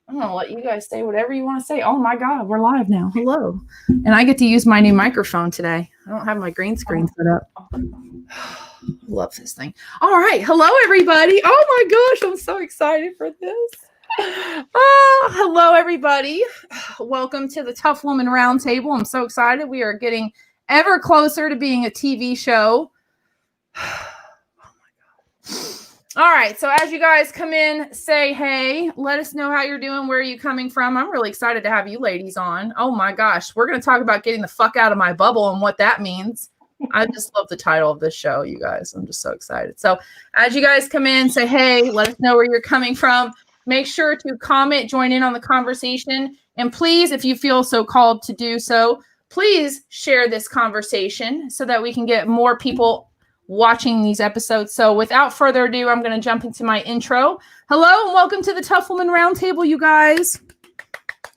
I'm going to let you guys say whatever you want to say. Oh my God, we're live now. Hello. And I get to use my new microphone today. I don't have my green screen set up. Love this thing. All right. Hello, everybody. Oh my gosh, I'm so excited for this. Hello, everybody. Welcome to the TUF Woman roundtable. I'm so excited. We are getting ever closer to being a TV show. All right, so as you guys come in, say hey, let us know how you're doing, where are you coming from. I'm really excited to have you ladies on. Oh my gosh, we're going to talk about getting the fuck out of my bubble and what that means. I just love the title of this show, you guys. I'm just so excited. So as you guys come in, say hey, let us know where you're coming from. Make sure to comment, join in on the conversation. And please, if you feel so called to do so, please share this conversation so that we can get more people watching these episodes. So without further ado, I'm going to jump into my intro. Hello and welcome to the TUF Woman roundtable, you guys.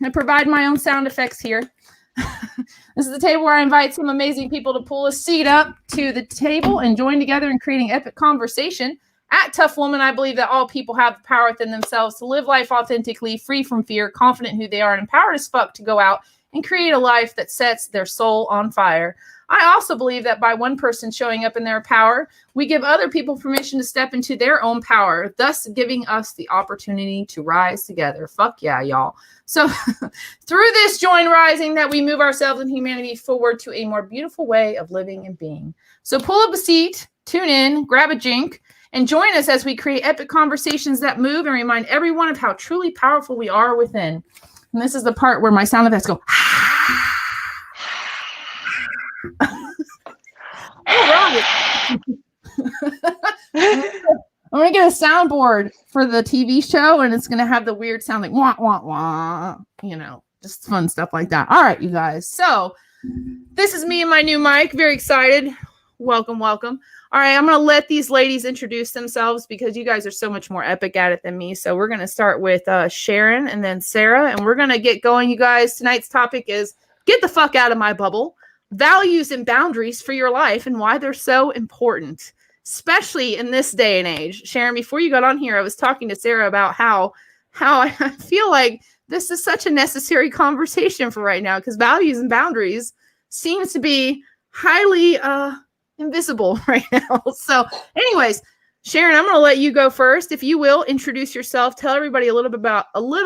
I provide my own sound effects here. This is the table where I invite some amazing people to pull a seat up to the table and join together in creating epic conversation. At TUF Woman, I believe that all people have the power within themselves to live life authentically, free from fear, confident in who they are, and empowered as fuck to go out and create a life that sets their soul on fire. I also believe that by one person showing up in their power, we give other people permission to step into their own power, thus giving us the opportunity to rise together. Fuck yeah, y'all. So through this joint rising that we move ourselves and humanity forward to a more beautiful way of living and being. So pull up a seat, tune in, grab a drink, and join us as we create epic conversations that move and remind everyone of how truly powerful we are within. And this is the part where my sound effects go, I'm going to get a soundboard for the TV show, and it's going to have the weird sound like wah, wah, wah, you know, just fun stuff like that. All right, you guys. So this is me and my new mic. Very excited. Welcome, welcome. All right, I'm going to let these ladies introduce themselves because you guys are so much more epic at it than me. So we're going to start with Sharon and then Sarah, and we're going to get going, you guys. Tonight's topic is get the fuck out of my bubble. Values and boundaries for your life and why they're so important, especially in this day and age. Sharon, before you got on here, I was talking to Sarah about how I feel like this is such a necessary conversation for right now because values and boundaries seems to be highly invisible right now. So anyways, Sharon, I'm going to let you go first. If you will, introduce yourself. Tell everybody a little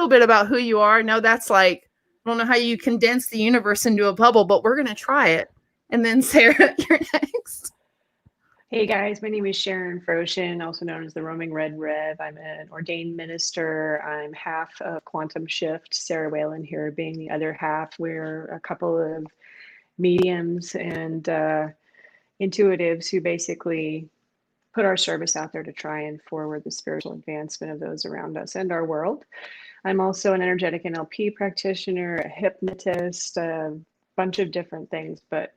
bit about who you are. I know that's like, I don't know how you condense the universe into a bubble, but we're going to try it. And then Sarah, you're next. Hey guys, my name is Sharon Froshin, also known as the Roaming Red Rev. I'm an ordained minister. I'm half of Quantum Shift, Sarah Whalen here being the other half. We're a couple of mediums and intuitives who basically put our service out there to try and forward the spiritual advancement of those around us and our world. I'm also an energetic NLP practitioner, a hypnotist, a bunch of different things, but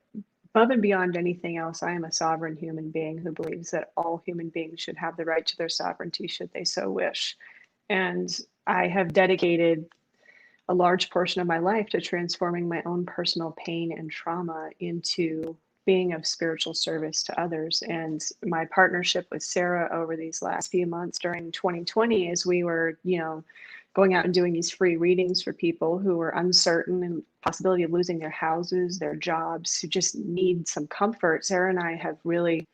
above and beyond anything else, I am a sovereign human being who believes that all human beings should have the right to their sovereignty should they so wish. And I have dedicated a large portion of my life to transforming my own personal pain and trauma into being of spiritual service to others. And my partnership with Sarah over these last few months during 2020, as we were, going out and doing these free readings for people who are uncertain and possibility of losing their houses, their jobs, who just need some comfort. Sarah and I have really,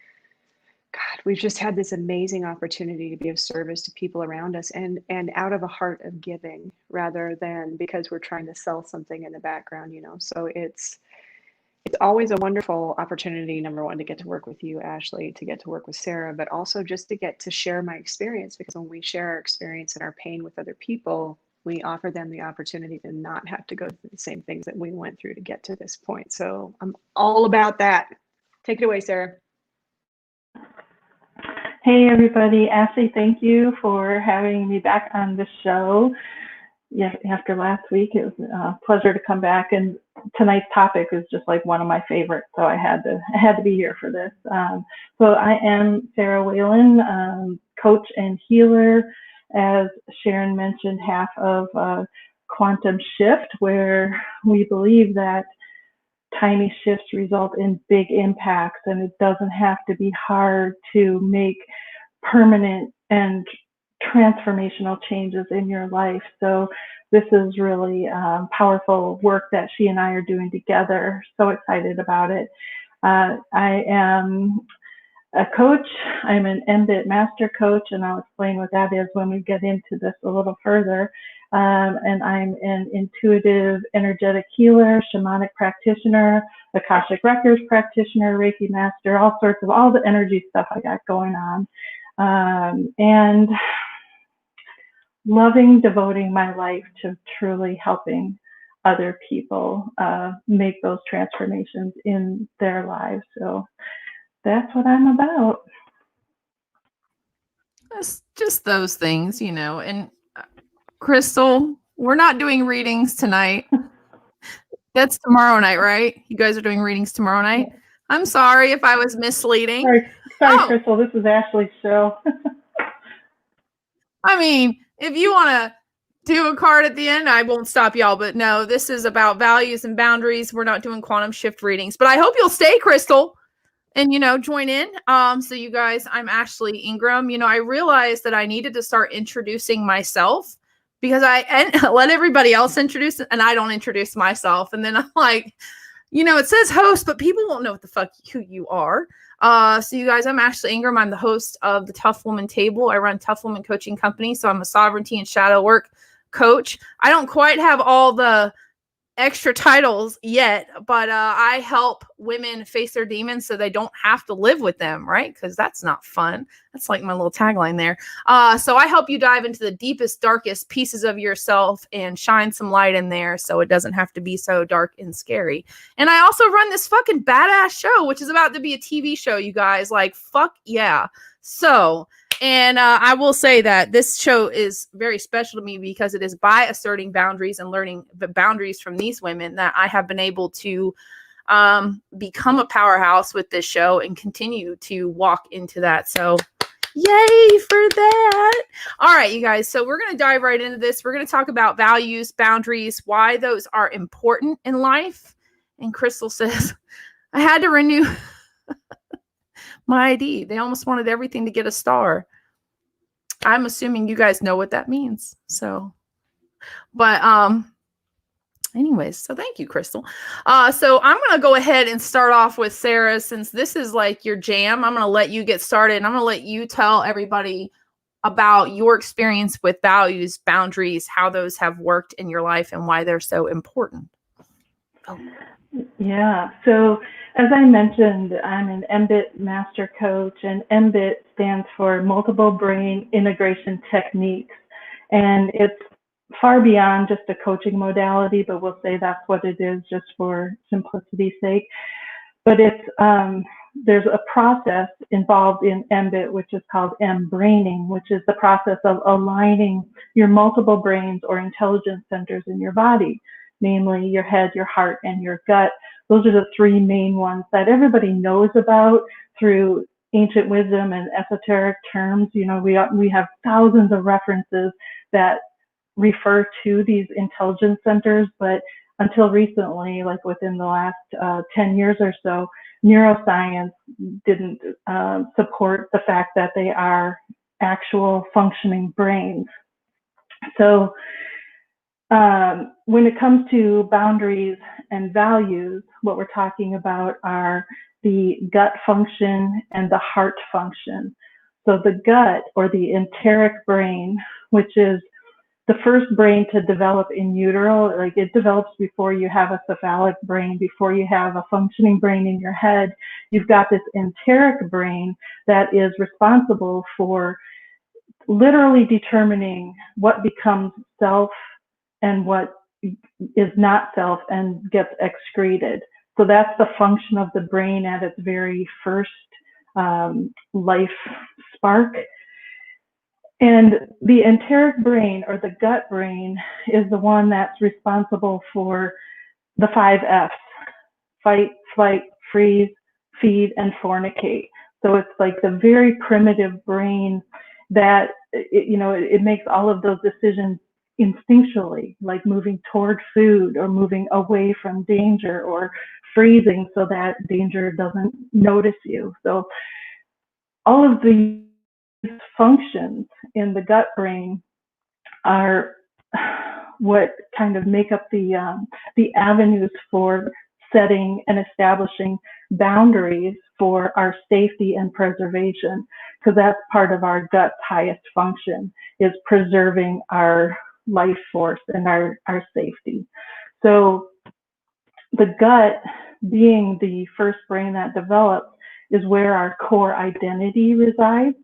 we've just had this amazing opportunity to be of service to people around us and out of a heart of giving rather than because we're trying to sell something in the background, So it's always a wonderful opportunity, number one, to get to work with you, Ashley, to get to work with Sarah, but also just to get to share my experience, because when we share our experience and our pain with other people, we offer them the opportunity to not have to go through the same things that we went through to get to this point. So I'm all about that. Take it away, Sarah. Hey, everybody. Ashley, thank you for having me back on the show. Yes, after last week, it was a pleasure to come back, and tonight's topic is just like one of my favorites, so I had to be here for this. So I am Sarah Whalen, coach and healer, as Sharon mentioned, half of Quantum Shift, where we believe that tiny shifts result in big impacts, and it doesn't have to be hard to make permanent and transformational changes in your life. So this is really powerful work that she and I are doing together. So excited about it. I am a coach. I'm an MBIT master coach, and I'll explain what that is when we get into this a little further. And I'm an intuitive energetic healer, shamanic practitioner, Akashic Records practitioner, Reiki master, all the energy stuff I got going on. And devoting my life to truly helping other people make those transformations in their lives. So that's what I'm about. It's just those things, and Crystal, we're not doing readings tonight. That's tomorrow night, right? You guys are doing readings tomorrow night? Yeah. I'm sorry if I was misleading. Sorry, Crystal. This is Ashley's show. I mean, if you want to do a card at the end, I won't stop y'all. But no, this is about values and boundaries. We're not doing quantum shift readings. But I hope you'll stay, Crystal, and, join in. So you guys, I'm Ashley Ingram. I realized that I needed to start introducing myself because I let everybody else introduce it and I don't introduce myself. And then I'm like, it says host, but people won't know what the fuck who you are. So you guys, I'm Ashley Ingram. I'm the host of the TUF Woman Table. I run TUF Woman Coaching Company. So I'm a sovereignty and shadow work coach. I don't quite have all the extra titles yet, but I help women face their demons so they don't have to live with them, right? Because that's not fun. That's like my little tagline there. So I help you dive into the deepest, darkest pieces of yourself and shine some light in there so it doesn't have to be so dark and scary. And I also run this fucking badass show, which is about to be a TV show, you guys. Like, fuck yeah. So, and I will say that this show is very special to me because it is by asserting boundaries and learning the boundaries from these women that I have been able to become a powerhouse with this show and continue to walk into that. So yay for that. All right, you guys. So we're going to dive right into this. We're going to talk about values, boundaries, why those are important in life. And Crystal says, I had to renew my ID. They almost wanted everything to get a star. I'm assuming you guys know what that means. So, but anyways, so thank you, Crystal. So I'm going to go ahead and start off with Sarah, since this is like your jam. I'm going to let you get started, and I'm going to let you tell everybody about your experience with values, boundaries, how those have worked in your life and why they're so important. Oh. Yeah. So as I mentioned, I'm an MBIT master coach, and MBIT stands for Multiple Brain Integration Techniques. And it's far beyond just a coaching modality, but we'll say that's what it is just for simplicity's sake. But it's there's a process involved in MBIT, which is called M-braining, which is the process of aligning your multiple brains or intelligence centers in your body, namely your head, your heart, and your gut. Those are the three main ones that everybody knows about through ancient wisdom and esoteric terms. We have thousands of references that refer to these intelligence centers, but until recently, like within the last 10 years or so, neuroscience didn't support the fact that they are actual functioning brains. So when it comes to boundaries and values, what we're talking about are the gut function and the heart function. So the gut, or the enteric brain, which is the first brain to develop in utero, like it develops before you have a cephalic brain, before you have a functioning brain in your head. You've got this enteric brain that is responsible for literally determining what becomes self and what is not self and gets excreted. So that's the function of the brain at its very first life spark. And the enteric brain, or the gut brain, is the one that's responsible for the 5 F's: fight, flight, freeze, feed, and fornicate. So it's like the very primitive brain that, it makes all of those decisions instinctually, like moving toward food or moving away from danger or freezing so that danger doesn't notice you. So all of the functions in the gut brain are what kind of make up the avenues for setting and establishing boundaries for our safety and preservation, because that's part of our gut's highest function, is preserving our life force and our safety. So the gut, being the first brain that develops, is where our core identity resides.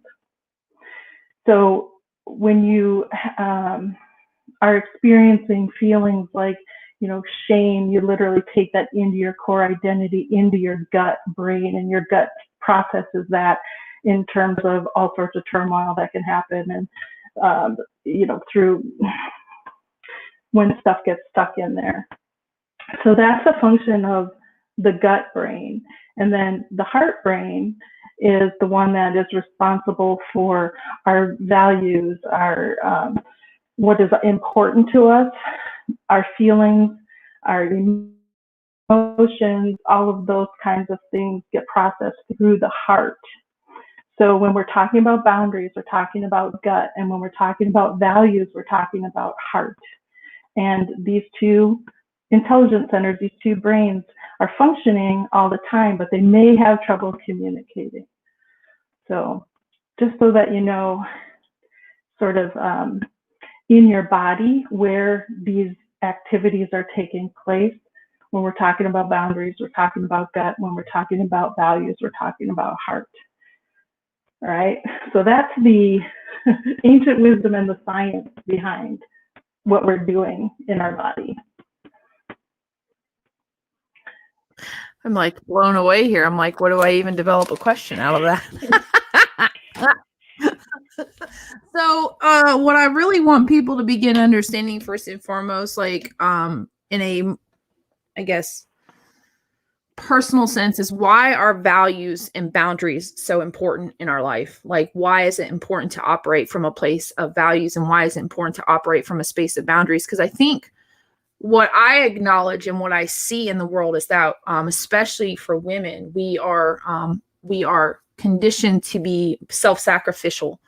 So when you are experiencing feelings like, shame, you literally take that into your core identity, into your gut brain, and your gut processes that in terms of all sorts of turmoil that can happen, and through when stuff gets stuck in there. So that's a function of the gut brain. And then the heart brain is the one that is responsible for our values, our what is important to us, our feelings, our emotions, all of those kinds of things get processed through the heart. So when we're talking about boundaries, we're talking about gut. And when we're talking about values, we're talking about heart. And these two intelligence centers, these two brains, are functioning all the time, but they may have trouble communicating. So just so that you know, sort of in your body where these activities are taking place. When we're talking about boundaries, we're talking about gut. When we're talking about values, we're talking about heart. All right, so that's the ancient wisdom and the science behind what we're doing in our body. I'm like blown away here. I'm like, what do I even develop a question out of that? So what I really want people to begin understanding first and foremost, like in a, I guess, personal sense, is why are values and boundaries so important in our life? Like, why is it important to operate from a place of values, and why is it important to operate from a space of boundaries? Because I think what I acknowledge and what I see in the world is that, especially for women, we are conditioned to be self-sacrificial,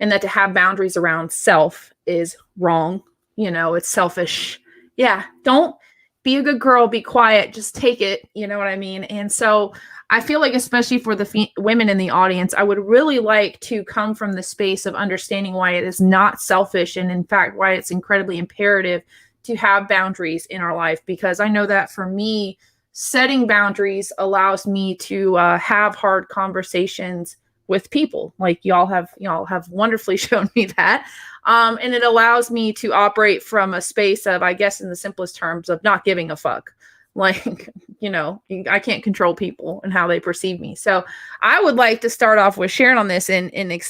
and that to have boundaries around self is wrong. It's selfish. Yeah, don't be a good girl, be quiet, just take it. You know what I mean? And so I feel like, especially for the women in the audience, I would really like to come from the space of understanding why it is not selfish, and in fact, why it's incredibly imperative to have boundaries in our life. Because I know that for me, setting boundaries allows me to have hard conversations with people. Like y'all have wonderfully shown me that. And it allows me to operate from a space of, I guess, in the simplest terms, of not giving a fuck. Like, I can't control people and how they perceive me. So I would like to start off with sharing on this and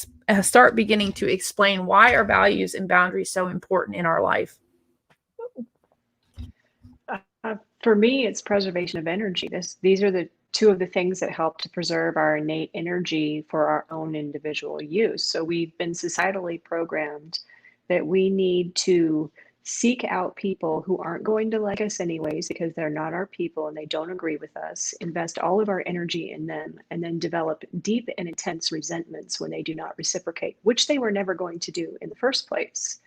start beginning to explain why are values and boundaries so important in our life. For me, it's preservation of energy. These are the two of the things that help to preserve our innate energy for our own individual use. So we've been societally programmed that we need to seek out people who aren't going to like us anyways, because they're not our people and they don't agree with us, invest all of our energy in them, and then develop deep and intense resentments when they do not reciprocate, which they were never going to do in the first place.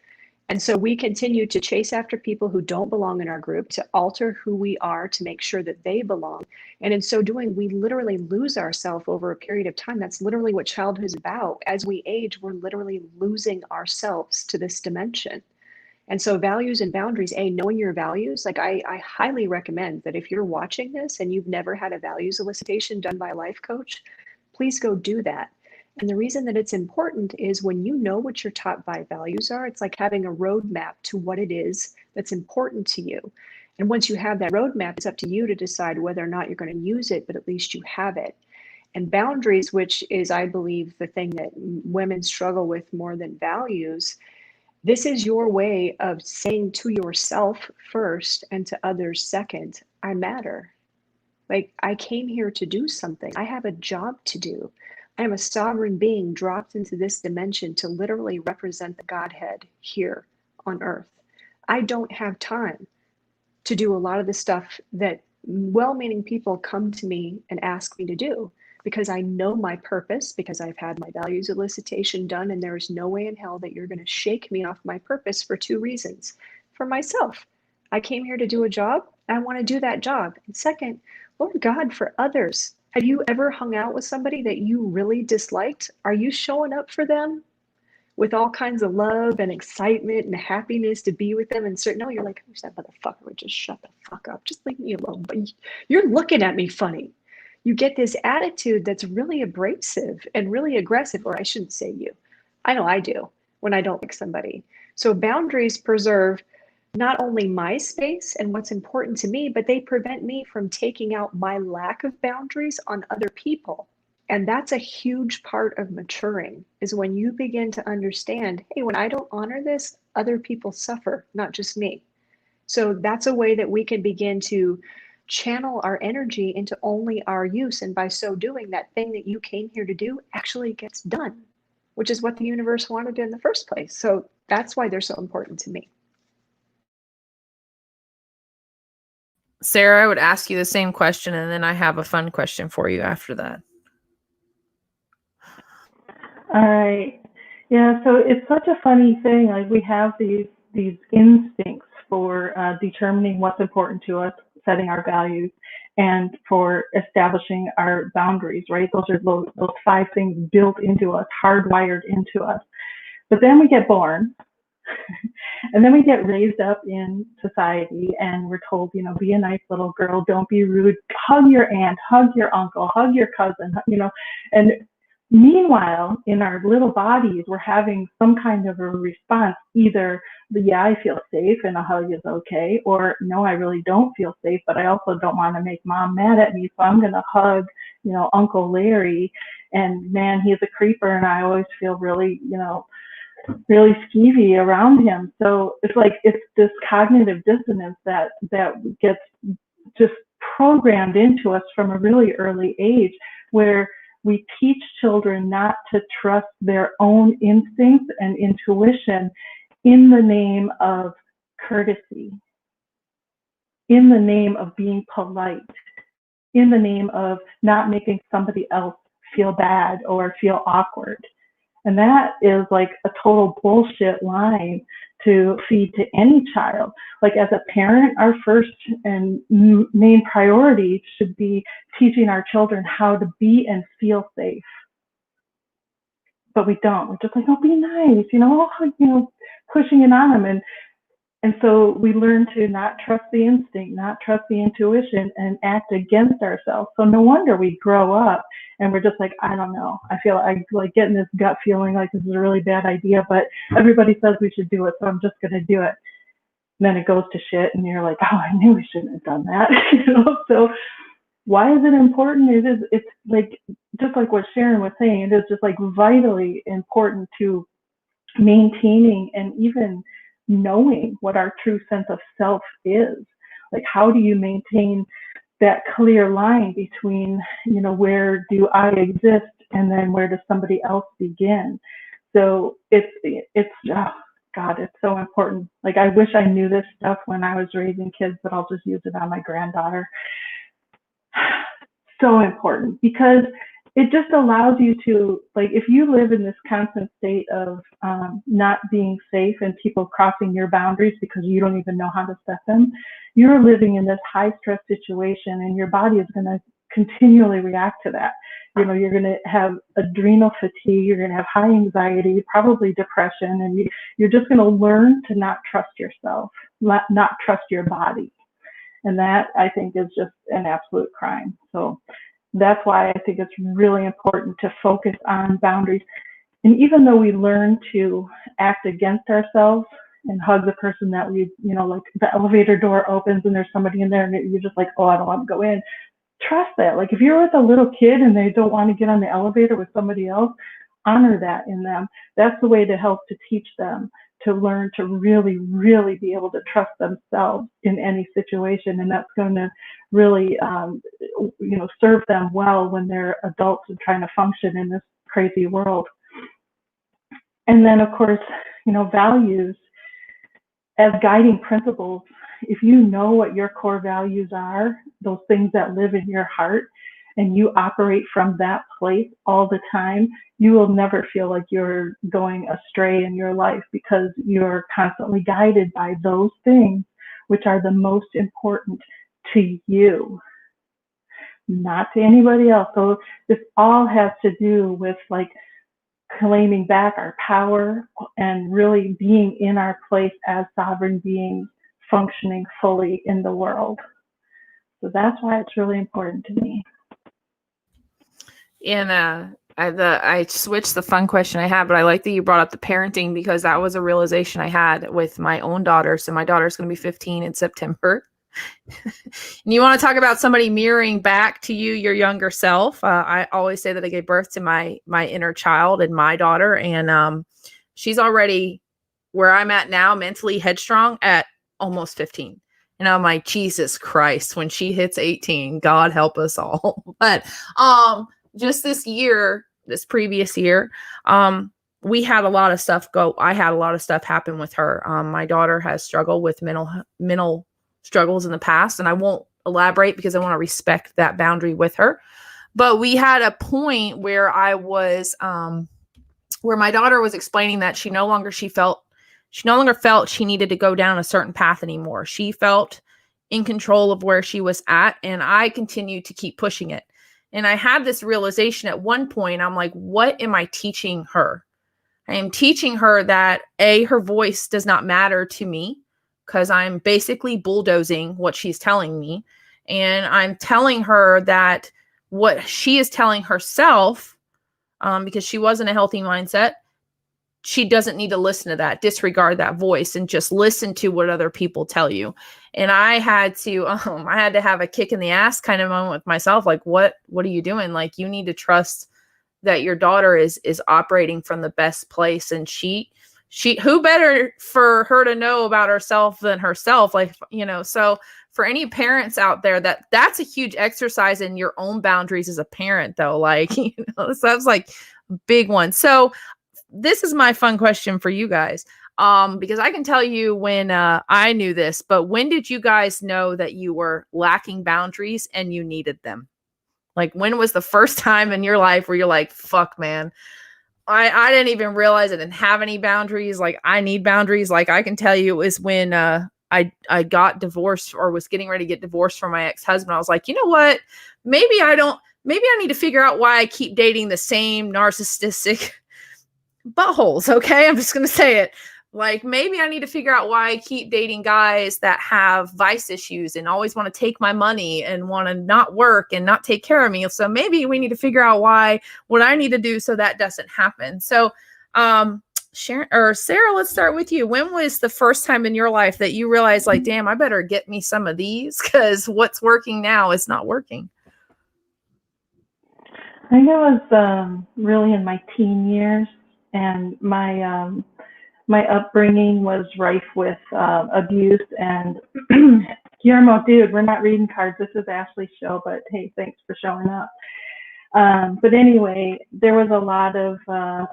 And so we continue to chase after people who don't belong in our group, to alter who we are, to make sure that they belong. And in so doing, we literally lose ourselves over a period of time. That's literally what childhood is about. As we age, we're literally losing ourselves to this dimension. And so values and boundaries, knowing your values, like I highly recommend that if you're watching this and you've never had a values elicitation done by a life coach, please go do that. And the reason that it's important is when you know what your top 5 values are, it's like having a roadmap to what it is that's important to you. And once you have that roadmap, it's up to you to decide whether or not you're going to use it, but at least you have it. And boundaries, which is, I believe, the thing that women struggle with more than values, this is your way of saying to yourself first and to others second, I matter. Like, I came here to do something. I have a job to do. I am a sovereign being dropped into this dimension to literally represent the Godhead here on earth. I don't have time to do a lot of the stuff that well-meaning people come to me and ask me to do. because I know my purpose, because I've had my values elicitation done, and there is no way in hell that you're going to shake me off my purpose for 2 reasons. For myself, I came here to do a job. I want to do that job. And second, Lord God, for others. Have you ever hung out with somebody that you really disliked? Are you showing up for them with all kinds of love and excitement and happiness to be with them? And certain, no, you're like, I wish that motherfucker would just shut the fuck up. Just leave me alone. But you're looking at me funny. You get this attitude that's really abrasive and really aggressive, or I shouldn't say you. I know I do when I don't like somebody. So boundaries preserve not only my space and what's important to me, but they prevent me from taking out my lack of boundaries on other people. And that's a huge part of maturing, is when you begin to understand, hey, when I don't honor this, other people suffer, not just me. So that's a way that we can begin to channel our energy into only our use. And by so doing, that thing that you came here to do actually gets done, which is what the universe wanted in the first place. So that's why they're so important to me. Sarah, I would ask you the same question, and then I have a fun question for you after that. All right. Yeah, so it's such a funny thing. Like, we have these instincts for determining what's important to us, setting our values, and for establishing our boundaries, right? Those are those 5 things built into us, hardwired into us. But then we get born, and then we get raised up in society, and we're told, you know, be a nice little girl, don't be rude, hug your aunt, hug your uncle, hug your cousin, you know. And meanwhile, in our little bodies, we're having some kind of a response, either yeah, I feel safe and a hug is okay, or no, I really don't feel safe, but I also don't want to make mom mad at me, so I'm going to hug, you know, Uncle Larry, and man, he's a creeper, and I always feel really, you know, really skeevy around him. So it's like, it's this cognitive dissonance that gets just programmed into us from a really early age, where we teach children not to trust their own instincts and intuition in the name of courtesy, in the name of being polite, in the name of not making somebody else feel bad or feel awkward. And that is like a total bullshit line to feed to any child. Like, as a parent, our first and main priority should be teaching our children how to be and feel safe. But we don't. We're just like, oh, be nice, you know, pushing it on them. And so we learn to not trust the instinct, not trust the intuition, and act against ourselves. So no wonder we grow up and we're just like, I don't know. I feel like getting this gut feeling like this is a really bad idea, but everybody says we should do it, so I'm just going to do it. And then it goes to shit, and you're like, oh, I knew we shouldn't have done that. You know. So why is it important? It's like, just like what Sharon was saying, it is just like vitally important to maintaining and even knowing what our true sense of self is. Like, how do you maintain that clear line between, you know, where do I exist and then where does somebody else begin? So it's oh God, it's so important. Like, I wish I knew this stuff when I was raising kids, but I'll just use it on my granddaughter. So important, because it just allows you to, like, if you live in this constant state of not being safe and people crossing your boundaries because you don't even know how to set them, you're living in this high stress situation, and your body is going to continually react to that. You know, you're going to have adrenal fatigue, you're going to have high anxiety, probably depression, and you're just going to learn to not trust yourself, not trust your body. And that, I think, is just an absolute crime. So that's why I think it's really important to focus on boundaries. And even though we learn to act against ourselves and hug the person that we, you know, like the elevator door opens and there's somebody in there and you're just like, oh, I don't want to go in. Trust that. Like, if you're with a little kid and they don't want to get on the elevator with somebody else, honor that in them. That's the way to help to teach them to learn to really, really be able to trust themselves in any situation. And that's going to really, you know, serve them well when they're adults and trying to function in this crazy world. And then, of course, you know, values as guiding principles. If you know what your core values are, those things that live in your heart, and you operate from that place all the time, you will never feel like you're going astray in your life, because you're constantly guided by those things which are the most important to you, not to anybody else. So this all has to do with like claiming back our power and really being in our place as sovereign beings, functioning fully in the world. So that's why it's really important to me. And I switched the fun question I had, but I like that you brought up the parenting, because that was a realization I had with my own daughter. So my daughter's going to be 15 in September. And you want to talk about somebody mirroring back to you, your younger self. I always say that I gave birth to my inner child and my daughter, and she's already where I'm at now, mentally headstrong at almost 15. And I'm like, Jesus Christ, when she hits 18, God help us all. But just this previous year, we had a lot of stuff I had a lot of stuff happen with her. My daughter has struggled with mental struggles in the past, and I won't elaborate because I want to respect that boundary with her. But we had a point where where my daughter was explaining that she no longer felt she needed to go down a certain path anymore. She felt in control of where she was at, and I continued to keep pushing it. And I had this realization at one point. I'm like, what am I teaching her? I am teaching her that her voice does not matter to me, because I'm basically bulldozing what she's telling me. And I'm telling her that what she is telling herself, because she was in a healthy mindset, she doesn't need to listen to that, disregard that voice, and just listen to what other people tell you. And I had to have a kick in the ass kind of moment with myself. Like, what are you doing? Like, you need to trust that your daughter is operating from the best place. And she, who better for her to know about herself than herself? Like, so for any parents out there, that's a huge exercise in your own boundaries as a parent, though. Like, so that's like a big one. So this is my fun question for you guys. Because I can tell you when I knew this, but when did you guys know that you were lacking boundaries and you needed them? Like, when was the first time in your life where you're like, fuck, man, I didn't even realize I didn't have any boundaries. Like, I need boundaries. Like, I can tell you it was when I got divorced, or was getting ready to get divorced from my ex-husband. I was like, you know what? Maybe I need to figure out why I keep dating the same narcissistic buttholes. Okay. I'm just going to say it. Like, maybe I need to figure out why I keep dating guys that have vice issues and always want to take my money and want to not work and not take care of me. So maybe we need to figure out what I need to do so that doesn't happen. So, Sharon or Sarah, let's start with you. When was the first time in your life that you realized, like, damn, I better get me some of these, because what's working now is not working? I think it was really in my teen years, and my upbringing was rife with abuse. And Guillermo, dude, we're not reading cards. This is Ashley's show, but hey, thanks for showing up. But anyway, there was a lot of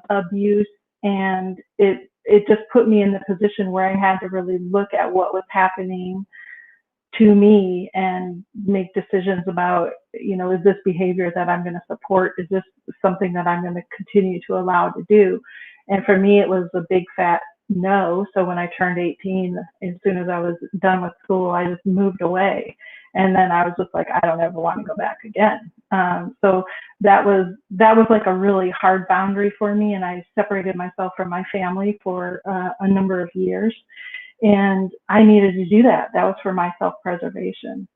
abuse, and it just put me in the position where I had to really look at what was happening to me and make decisions about, is this behavior that I'm going to support? Is this something that I'm going to continue to allow to do? And for me, it was a big fat no. So when I turned 18, as soon as I was done with school, I just moved away. And then I was just like, I don't ever want to go back again. So that was like a really hard boundary for me. And I separated myself from my family for a number of years. And I needed to do that. That was for my self-preservation.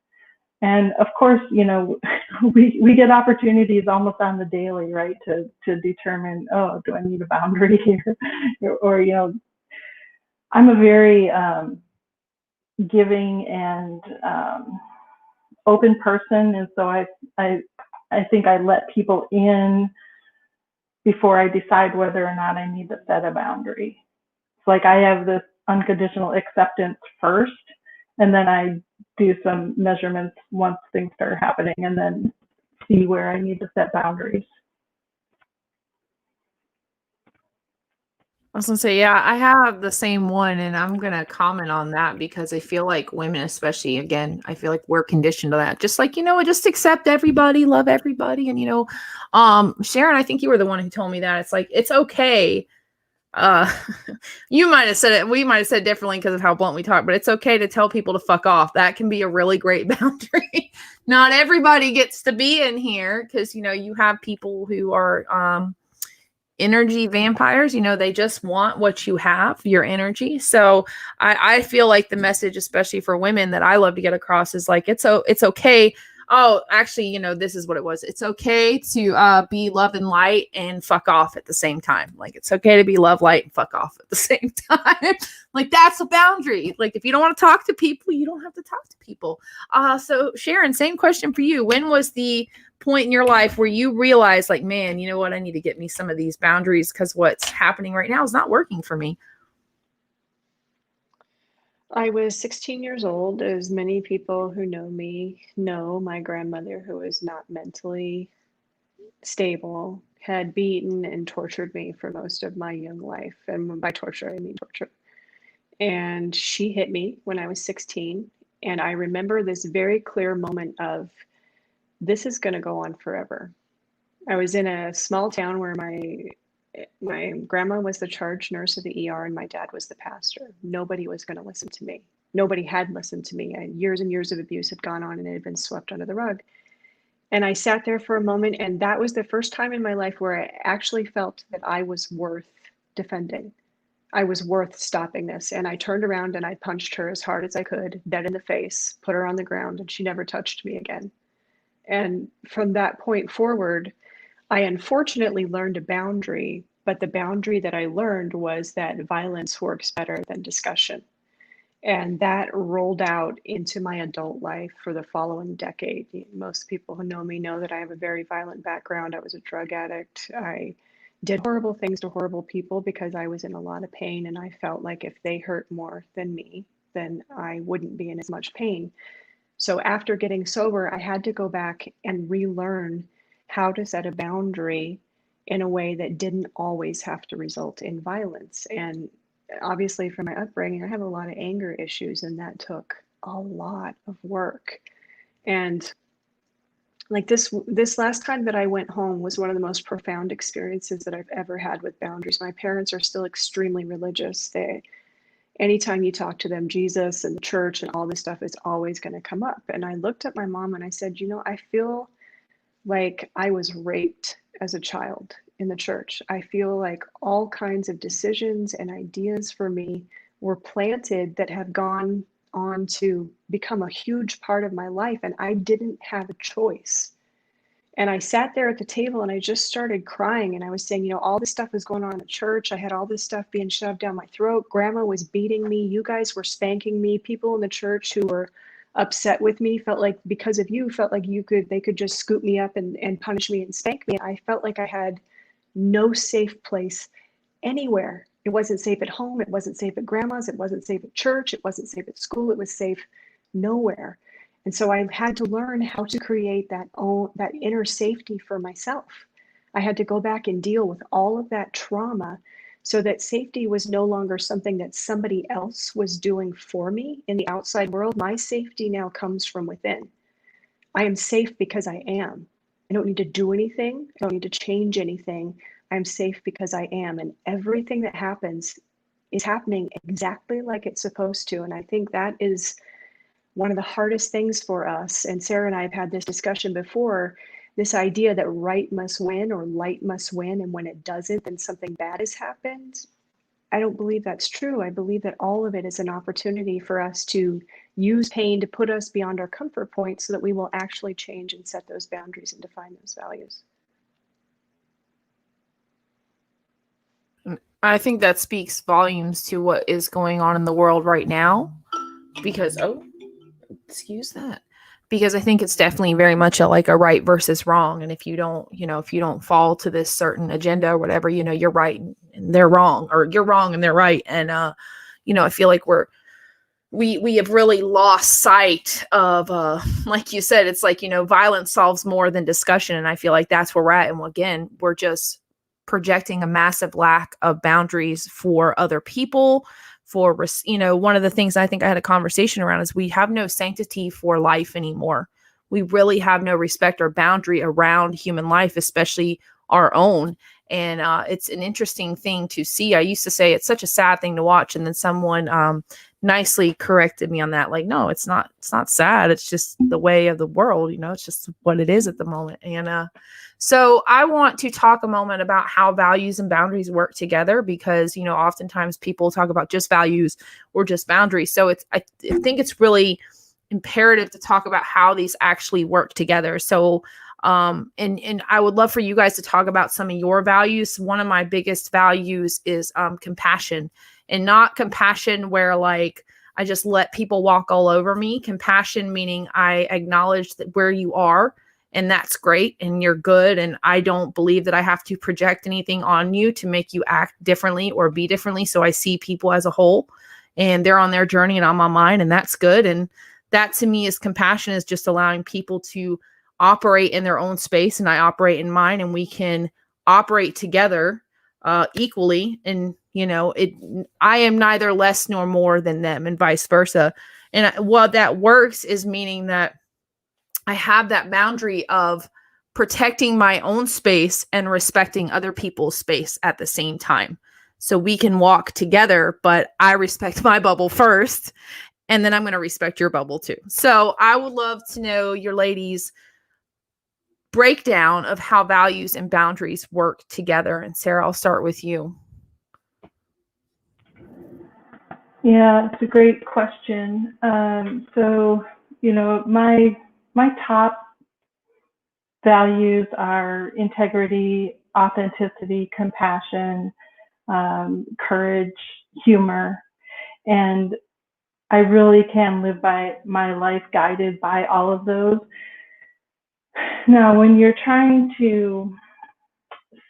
And of course, we get opportunities almost on the daily, right, to determine, oh, do I need a boundary here? or, I'm a very giving and open person. And so I think I let people in before I decide whether or not I need to set a boundary. It's like I have this unconditional acceptance first, and then I do some measurements once things start happening, and then see where I need to set boundaries. I was gonna say, yeah, I have the same one, and I'm gonna comment on that because I feel like women, especially, again, I feel like we're conditioned to that. Just like, just accept everybody, love everybody. And Sharon, I think you were the one who told me that. It's like, it's okay. Uh you might have said it, we might have said it differently because of how blunt we talk, but it's okay to tell people to fuck off. That can be a really great boundary. Not everybody gets to be in here because you have people who are energy vampires. They just want what you have, your energy. So I feel like the message, especially for women, that I love to get across is like, it's okay. Oh, actually, this is what it was. It's okay to be love and light and fuck off at the same time. Like, it's okay to be love, light, and fuck off at the same time. Like, that's a boundary. Like, if you don't want to talk to people, you don't have to talk to people. So Sharon, same question for you. When was the point in your life where you realize, like, man, you know what? I need to get me some of these boundaries because what's happening right now is not working for me. I was 16 years old. As many people who know me know, my grandmother, who was not mentally stable, had beaten and tortured me for most of my young life. And by torture, I mean torture. And she hit me when I was 16. And I remember this very clear moment of, this is going to go on forever. I was in a small town where my grandma was the charge nurse of the ER and my dad was the pastor. Nobody was going to listen to me. Nobody had listened to me. And years of abuse had gone on and it had been swept under the rug. And I sat there for a moment, and that was the first time in my life where I actually felt that I was worth defending. I was worth stopping this. And I turned around and I punched her as hard as I could, dead in the face, put her on the ground, and she never touched me again. And from that point forward, I unfortunately learned a boundary, but the boundary that I learned was that violence works better than discussion. And that rolled out into my adult life for the following decade. Most people who know me know that I have a very violent background. I was a drug addict. I did horrible things to horrible people because I was in a lot of pain, and I felt like if they hurt more than me, then I wouldn't be in as much pain. So after getting sober, I had to go back and relearn how to set a boundary in a way that didn't always have to result in violence. And obviously, from my upbringing, I have a lot of anger issues, and that took a lot of work. And like this last time that I went home was one of the most profound experiences that I've ever had with boundaries. My parents are still extremely religious. Anytime you talk to them, Jesus and the church and all this stuff is always going to come up. And I looked at my mom and I said, I feel like I was raped as a child in the church. I feel like all kinds of decisions and ideas for me were planted that have gone on to become a huge part of my life. And I didn't have a choice. And I sat there at the table and I just started crying. And I was saying, all this stuff was going on in the church. I had all this stuff being shoved down my throat. Grandma was beating me. You guys were spanking me. People in the church who were upset with me felt like because of you, felt like they could just scoop me up and punish me and spank me. I felt like I had no safe place anywhere. It wasn't safe at home. It wasn't safe at grandma's. It wasn't safe at church. It wasn't safe at school. It was safe nowhere. And so I had to learn how to create that inner safety for myself. I had to go back and deal with all of that trauma so that safety was no longer something that somebody else was doing for me in the outside world. My safety now comes from within. I am safe because I am. I don't need to do anything. I don't need to change anything. I'm safe because I am. And everything that happens is happening exactly like it's supposed to. And I think that is one of the hardest things for us. And Sarah and I have had this discussion before, this idea that right must win or light must win. And when it doesn't, then something bad has happened. I don't believe that's true. I believe that all of it is an opportunity for us to use pain to put us beyond our comfort point so that we will actually change and set those boundaries and define those values. I think that speaks volumes to what is going on in the world right now because, excuse that. Because I think it's definitely very much a right versus wrong. And if you don't fall to this certain agenda or whatever, you're right and they're wrong, or you're wrong and they're right. And, I feel like we have really lost sight of, like you said, it's like, violence solves more than discussion. And I feel like that's where we're at. And again, we're just projecting a massive lack of boundaries for other people. One of the things I think I had a conversation around is we have no sanctity for life anymore. We really have no respect or boundary around human life, especially our own. And it's an interesting thing to see. I used to say it's such a sad thing to watch. And then someone nicely corrected me on that. Like, no, it's not sad. It's just the way of the world. It's just what it is at the moment. And so I want to talk a moment about how values and boundaries work together, because, oftentimes people talk about just values or just boundaries. So I think it's really imperative to talk about how these actually work together. So and I would love for you guys to talk about some of your values. One of my biggest values is compassion, and not compassion where like I just let people walk all over me. Compassion meaning I acknowledge that where you are, and that's great, and you're good. And I don't believe that I have to project anything on you to make you act differently or be differently. So I see people as a whole, and they're on their journey and I'm on mine, and that's good. And that to me is compassion, is just allowing people to operate in their own space and I operate in mine, and we can operate together equally. And, I am neither less nor more than them, and vice versa. And what that works is meaning that I have that boundary of protecting my own space and respecting other people's space at the same time. So we can walk together, but I respect my bubble first, and then I'm going to respect your bubble too. So I would love to know your ladies' breakdown of how values and boundaries work together. And Sarah, I'll start with you. Yeah, it's a great question. So, my top values are integrity, authenticity, compassion, courage, humor, and I really can live by my life guided by all of those. Now, when you're trying to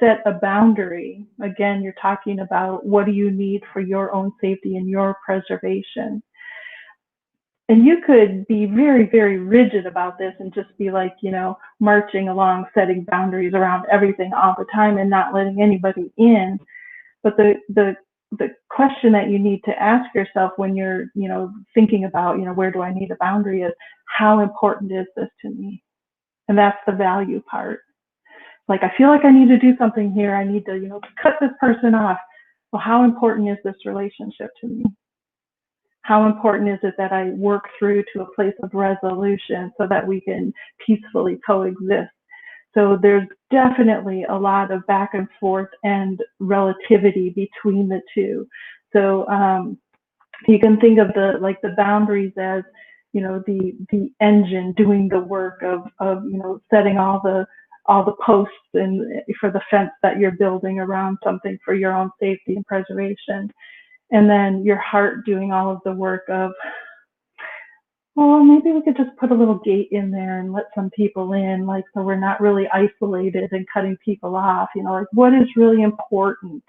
set a boundary, again, you're talking about what do you need for your own safety and your preservation. And you could be very, very rigid about this and just be like, marching along, setting boundaries around everything all the time and not letting anybody in. But the question that you need to ask yourself when you're, thinking about, where do I need a boundary is, how important is this to me? And that's the value part. Like, I feel like I need to do something here. I need to, cut this person off. Well, how important is this relationship to me? How important is it that I work through to a place of resolution so that we can peacefully coexist? So there's definitely a lot of back and forth and relativity between the two. So you can think of the boundaries as, the engine doing the work of setting all the posts and for the fence that you're building around something for your own safety and preservation. And then your heart doing all of the work of, well, maybe we could just put a little gate in there and let some people in, like, so we're not really isolated and cutting people off. Like, what is really important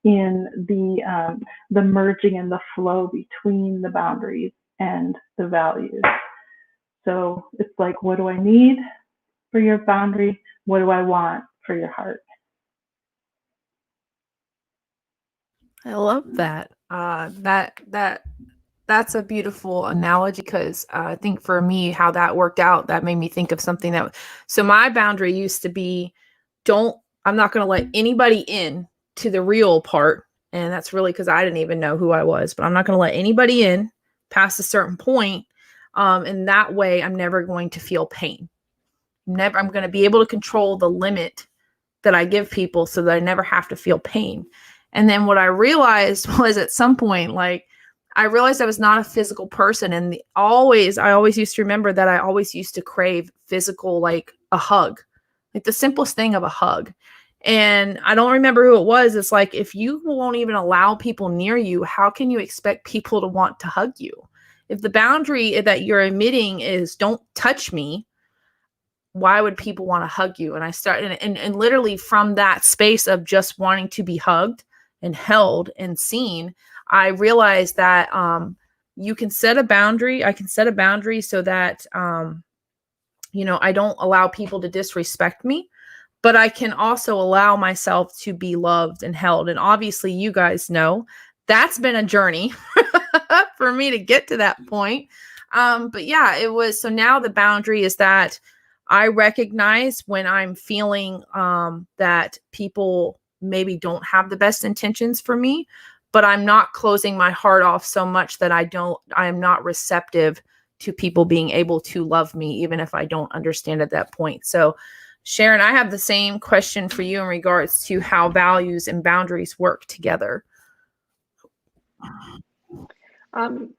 in the merging and the flow between the boundaries and the values. So it's like, what do I need for your boundary? What do I want for your heart? I love that. That's a beautiful analogy, because I think for me, how that worked out, that made me think of something so my boundary used to be, I'm not going to let anybody in to the real part. And that's really because I didn't even know who I was, but I'm not going to let anybody in past a certain point. And that way I'm never going to feel pain. I'm going to be able to control the limit that I give people so that I never have to feel pain. And then what I realized was at some point, I realized I was not a physical person. And I always used to remember that I always used to crave physical, like a hug, like the simplest thing of a hug. And I don't remember who it was. It's like, if you won't even allow people near you, how can you expect people to want to hug you? If the boundary that you're emitting is don't touch me, why would people want to hug you? And I started, and literally from that space of just wanting to be hugged and held and seen, I realized that you can set a boundary. I can set a boundary so that, I don't allow people to disrespect me, but I can also allow myself to be loved and held. And obviously you guys know that's been a journey for me to get to that point. But yeah, it was. So now the boundary is that I recognize when I'm feeling that people maybe don't have the best intentions for me, but I'm not closing my heart off so much that I am not receptive to people being able to love me, even if I don't understand at that point. So Sharon, I have the same question for you in regards to how values and boundaries work together.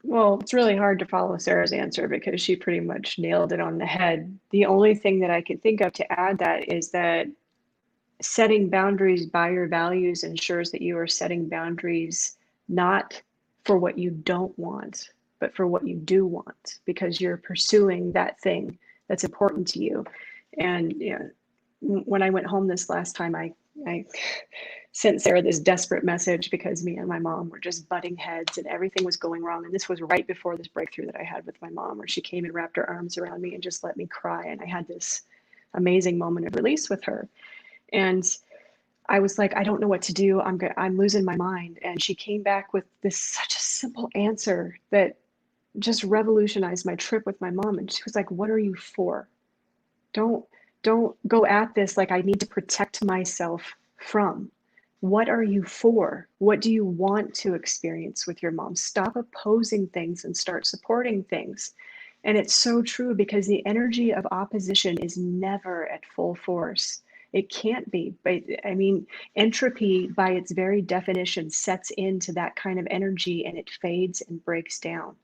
Well, it's really hard to follow Sarah's answer because she pretty much nailed it on the head. The only thing that I could think of to add that is that setting boundaries by your values ensures that you are setting boundaries not for what you don't want, but for what you do want, because you're pursuing that thing that's important to you. And when I went home this last time, I sent Sarah this desperate message because me and my mom were just butting heads and everything was going wrong. And this was right before this breakthrough that I had with my mom, where she came and wrapped her arms around me and just let me cry. And I had this amazing moment of release with her. And I was like, I don't know what to do. I'm losing my mind. And she came back with this such a simple answer that just revolutionized my trip with my mom. And she was like, what are you for? Don't go at this like I need to protect myself from. What are you for? What do you want to experience with your mom? Stop opposing things and start supporting things. And it's so true, because the energy of opposition is never at full force. It can't be. But I mean, entropy by its very definition sets into that kind of energy and it fades and breaks down.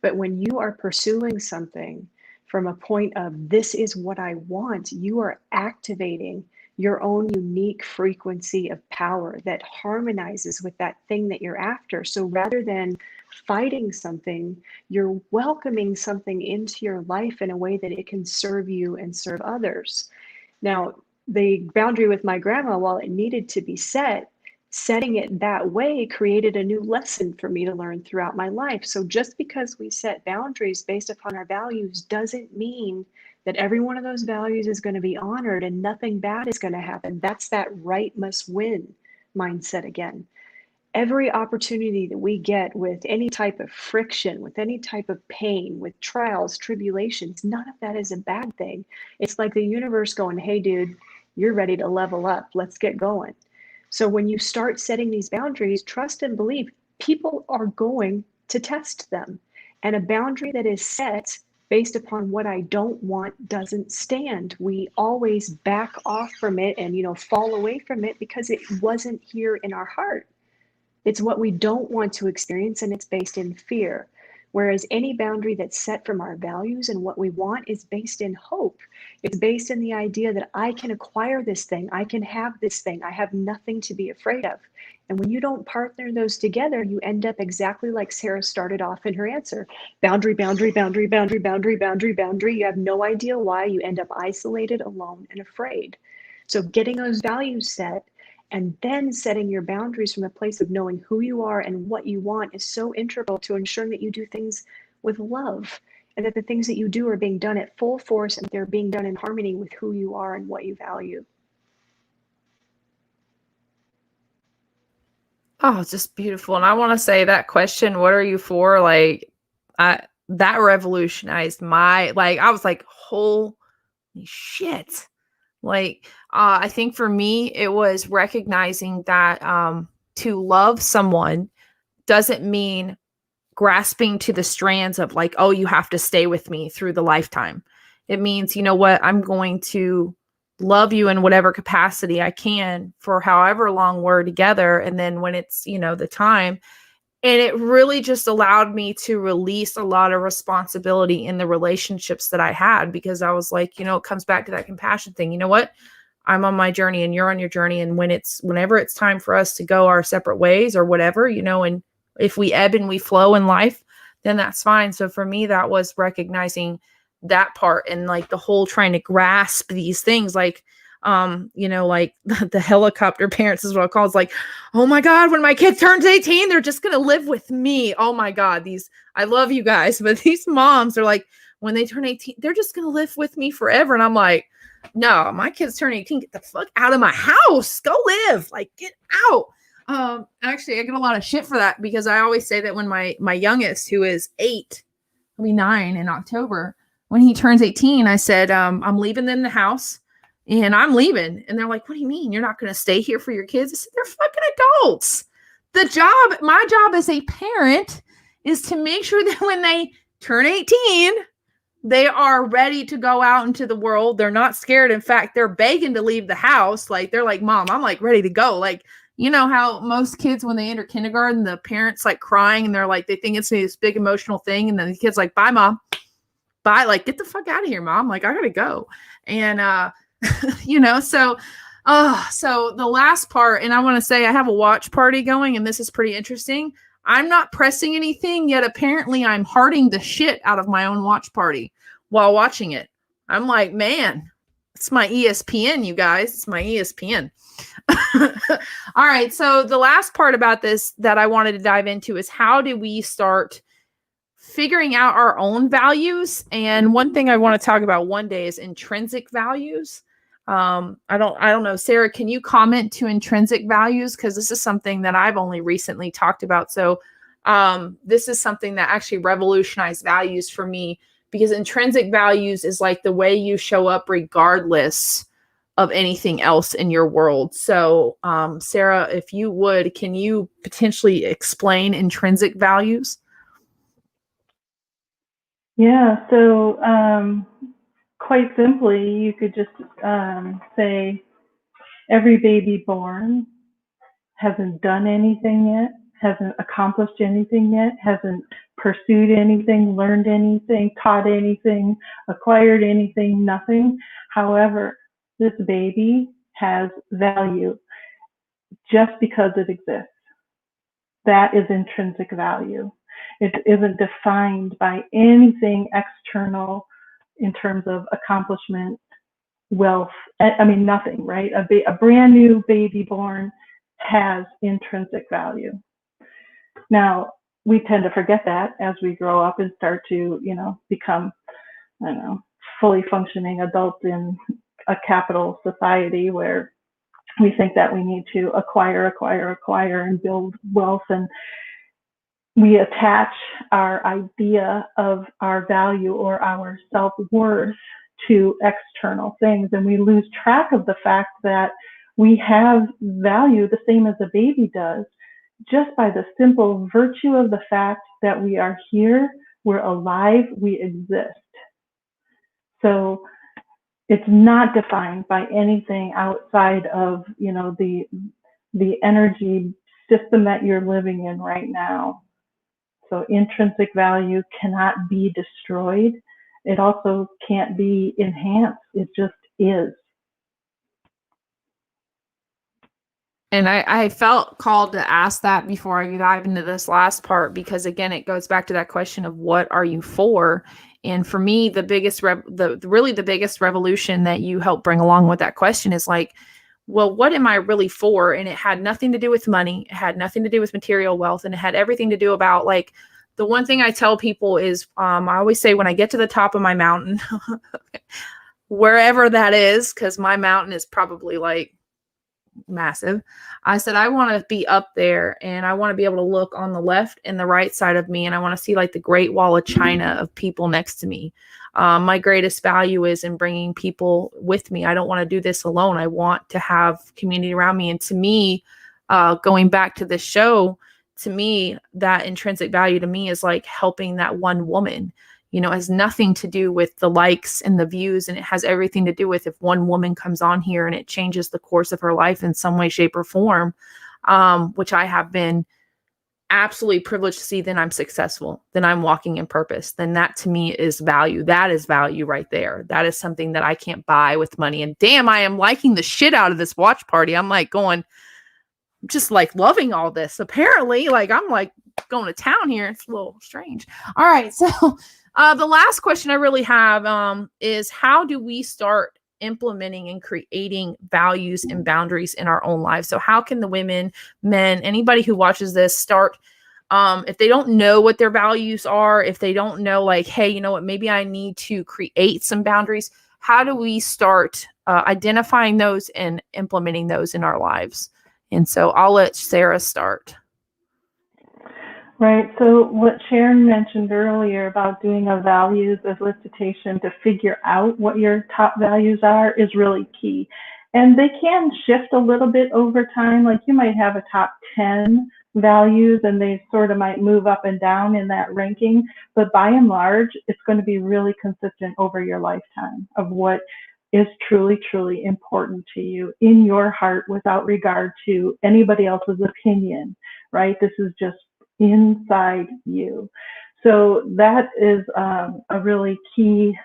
But when you are pursuing something from a point of this is what I want, you are activating your own unique frequency of power that harmonizes with that thing that you're after. So rather than fighting something, you're welcoming something into your life in a way that it can serve you and serve others. Now, the boundary with my grandma, while it needed to be set, setting it that way created a new lesson for me to learn throughout my life. So just because we set boundaries based upon our values doesn't mean that every one of those values is going to be honored and nothing bad is going to happen. That's that right must win mindset again. Every opportunity that we get with any type of friction, with any type of pain, with trials, tribulations, none of that is a bad thing. It's like the universe going, hey, dude, you're ready to level up. Let's get going. So when you start setting these boundaries, trust and believe people are going to test them. And a boundary that is set based upon what I don't want doesn't stand. We always back off from it and, fall away from it because it wasn't here in our heart. It's what we don't want to experience, and it's based in fear. Whereas any boundary that's set from our values and what we want is based in hope. It's based in the idea that I can acquire this thing, I can have this thing, I have nothing to be afraid of. And when you don't partner those together, you end up exactly like Sarah started off in her answer. Boundary, boundary, boundary, boundary, boundary, boundary, boundary. You have no idea why. You end up isolated, alone, and afraid. So getting those values set and then setting your boundaries from a place of knowing who you are and what you want is so integral to ensuring that you do things with love and that the things that you do are being done at full force and they're being done in harmony with who you are and what you value. Oh, it's just beautiful. And I want to say that question, what are you for? That revolutionized I was like, holy shit. I think for me, it was recognizing that to love someone doesn't mean grasping to the strands of like, oh, you have to stay with me through the lifetime. It means, you know what, I'm going to love you in whatever capacity I can for however long we're together. And then when it's, the time, and it really just allowed me to release a lot of responsibility in the relationships that I had, because I was like, it comes back to that compassion thing. You know what? I'm on my journey and you're on your journey. And whenever it's time for us to go our separate ways or whatever, and if we ebb and we flow in life, then that's fine. So for me, that was recognizing that part and like the whole trying to grasp these things, like, like the helicopter parents is what I call. It's like, oh my God, when my kid turns 18, they're just going to live with me. Oh my God, I love you guys. But these moms are like, when they turn 18, they're just going to live with me forever. And I'm like, no, my kids turn 18. Get the fuck out of my house. Go live. Like, get out. Actually, I get a lot of shit for that because I always say that when my youngest, who is 8, will be 9 in October, when he turns 18, I said, I'm leaving them the house and I'm leaving. And they're like, what do you mean? You're not going to stay here for your kids? I said, they're fucking adults. My job as a parent is to make sure that when they turn 18, they are ready to go out into the world. They're not scared. In fact, they're begging to leave the house. Like, they're like, Mom, I'm like ready to go. Like, you know how most kids, when they enter kindergarten, the parents like crying and they're like, they think it's this big emotional thing. And then the kid's like, bye, Mom. Bye. Like, get the fuck out of here, Mom. Like, I gotta go. And, so the last part, and I want to say I have a watch party going, and this is pretty interesting. I'm not pressing anything yet. Apparently I'm hearting the shit out of my own watch party while watching it. I'm like, man, it's my ESPN, you guys. It's my ESPN. All right. So the last part about this that I wanted to dive into is how do we start figuring out our own values? And one thing I want to talk about one day is intrinsic values. I don't know, Sarah, can you comment to intrinsic values? Because this is something that I've only recently talked about. So this is something that actually revolutionized values for me, because intrinsic values is like the way you show up regardless of anything else in your world. So Sarah, if you would, can you potentially explain intrinsic values? Yeah, so quite simply, you could just say every baby born hasn't done anything yet, hasn't accomplished anything yet, hasn't pursued anything, learned anything, taught anything, acquired anything, nothing. However, this baby has value just because it exists. That is intrinsic value. It isn't defined by anything external in terms of accomplishment, wealth. I mean, nothing, right? A brand new baby born has intrinsic value. Now, we tend to forget that as we grow up and start to, become, fully functioning adults in a capital society where we think that we need to acquire and build wealth, and we attach our idea of our value or our self-worth to external things, and we lose track of the fact that we have value the same as a baby does, just by the simple virtue of the fact that we are here, we're alive, we exist. So it's not defined by anything outside of, the energy system that you're living in right now. So intrinsic value cannot be destroyed. It also can't be enhanced. It just is. And I felt called to ask that before I dive into this last part, because again, it goes back to that question of what are you for? And for me, the biggest revolution that you helped bring along with that question is like, well, what am I really for? And it had nothing to do with money. It had nothing to do with material wealth. And it had everything to do about, like, the one thing I tell people is, I always say when I get to the top of my mountain, wherever that is, because my mountain is probably like massive. I said, I want to be up there and I want to be able to look on the left and the right side of me. And I want to see like the Great Wall of China of people next to me. My greatest value is in bringing people with me. I don't want to do this alone. I want to have community around me. And to me, going back to this show, to me, that intrinsic value to me is like helping that one woman. It has nothing to do with the likes and the views. And it has everything to do with if one woman comes on here and it changes the course of her life in some way, shape, or form, which I have been absolutely privileged to see, then I'm successful. Then I'm walking in purpose. Then that to me is value. That is value right there. That is something that I can't buy with money. And damn, I am liking the shit out of this watch party. I'm like going, just like loving all this. Apparently, like I'm like going to town here. It's a little strange. All right. So the last question I really have is, how do we start implementing and creating values and boundaries in our own lives? So how can the women, men, anybody who watches this start If they don't know what their values are, if they don't know, like, hey, you know what, maybe I need to create some boundaries. How do we start identifying those and implementing those in our lives? And so I'll let Sarah start. Right. So what Sharon mentioned earlier about doing a values elicitation to figure out what your top values are is really key. And they can shift a little bit over time. Like you might have a top 10 values and they sort of might move up and down in that ranking. But by and large, it's going to be really consistent over your lifetime of what is truly, truly important to you in your heart without regard to anybody else's opinion, right? This is just inside you. So that is a really key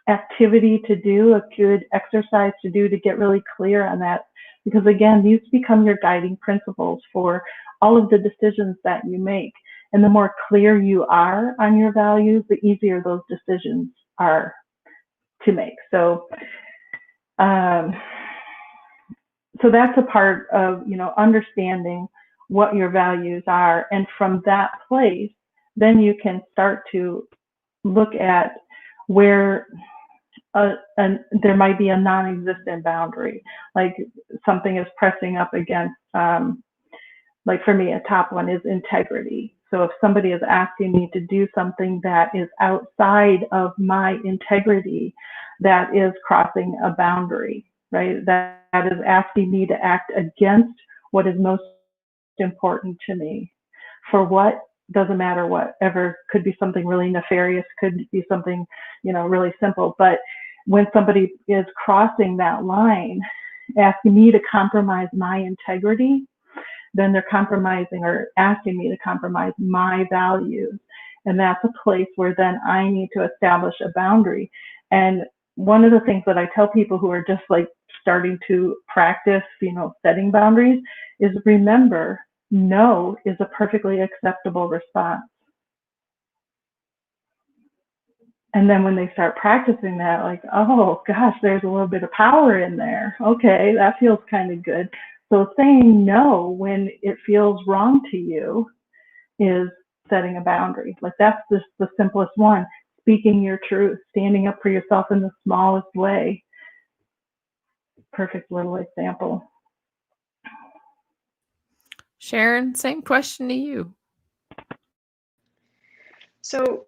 activity to do, a good exercise to do to get really clear on that. Because again, these become your guiding principles for all of the decisions that you make. And the more clear you are on your values, the easier those decisions are to make. So that's a part of, understanding what your values are. And from that place, then you can start to look at where there might be a non-existent boundary, like something is pressing up against, like for me, a top one is integrity. So if somebody is asking me to do something that is outside of my integrity, that is crossing a boundary, right? That is asking me to act against what is most important to me. For what? Doesn't matter whatever. Could be something really nefarious, could be something, really simple. But when somebody is crossing that line, asking me to compromise my integrity, then they're compromising or asking me to compromise my values. And that's a place where then I need to establish a boundary. And one of the things that I tell people who are just like starting to practice, setting boundaries is remember, no is a perfectly acceptable response. And then when they start practicing that, like, oh gosh, there's a little bit of power in there. Okay, that feels kind of good. So saying no when it feels wrong to you is setting a boundary. Like that's just the simplest one. Speaking your truth, standing up for yourself in the smallest way. Perfect little example. Sharon, same question to you. So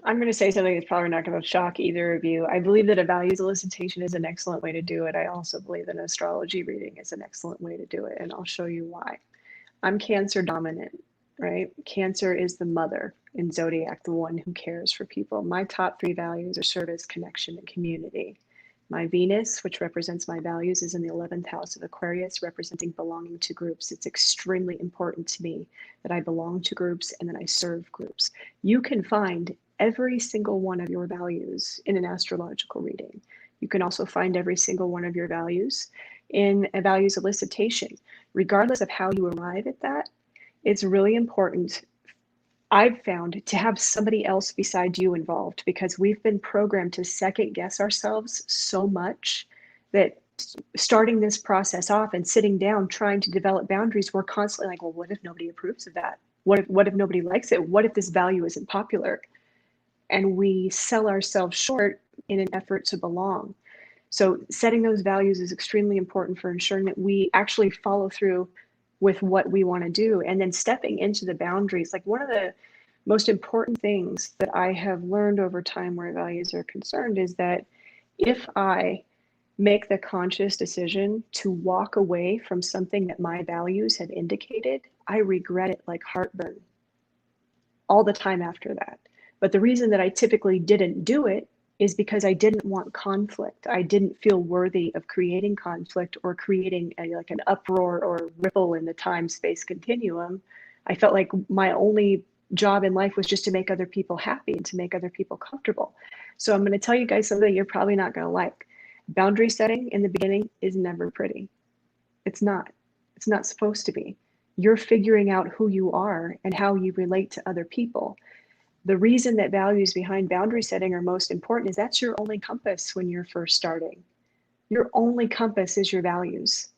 I'm going to say something that's probably not going to shock either of you. I believe that a values elicitation is an excellent way to do it. I also believe that an astrology reading is an excellent way to do it, and I'll show you why. I'm Cancer dominant, right? Cancer is the mother in Zodiac, the one who cares for people. My top 3 values are service, connection, and community. My Venus, which represents my values, is in the 11th house of Aquarius, representing belonging to groups. It's extremely important to me that I belong to groups and that I serve groups. You can find every single one of your values in an astrological reading. You can also find every single one of your values in a values elicitation. Regardless of how you arrive at that, it's really important, I've found, to have somebody else beside you involved, because we've been programmed to second guess ourselves so much that starting this process off and sitting down trying to develop boundaries, we're constantly like, well, what if nobody approves of that? What if nobody likes it? What if this value isn't popular? And we sell ourselves short in an effort to belong. So setting those values is extremely important for ensuring that we actually follow through with what we want to do. And then stepping into the boundaries, like one of the most important things that I have learned over time where values are concerned is that if I make the conscious decision to walk away from something that my values have indicated, I regret it like heartburn all the time after that. But the reason that I typically didn't do it is because I didn't want conflict. I didn't feel worthy of creating conflict or creating like an uproar or ripple in the time-space continuum. I felt like my only job in life was just to make other people happy and to make other people comfortable. So I'm going to tell you guys something you're probably not going to like. Boundary setting in the beginning is never pretty. It's not. It's not supposed to be. You're figuring out who you are and how you relate to other people. The reason that values behind boundary setting are most important is that's your only compass when you're first starting. Your only compass is your values.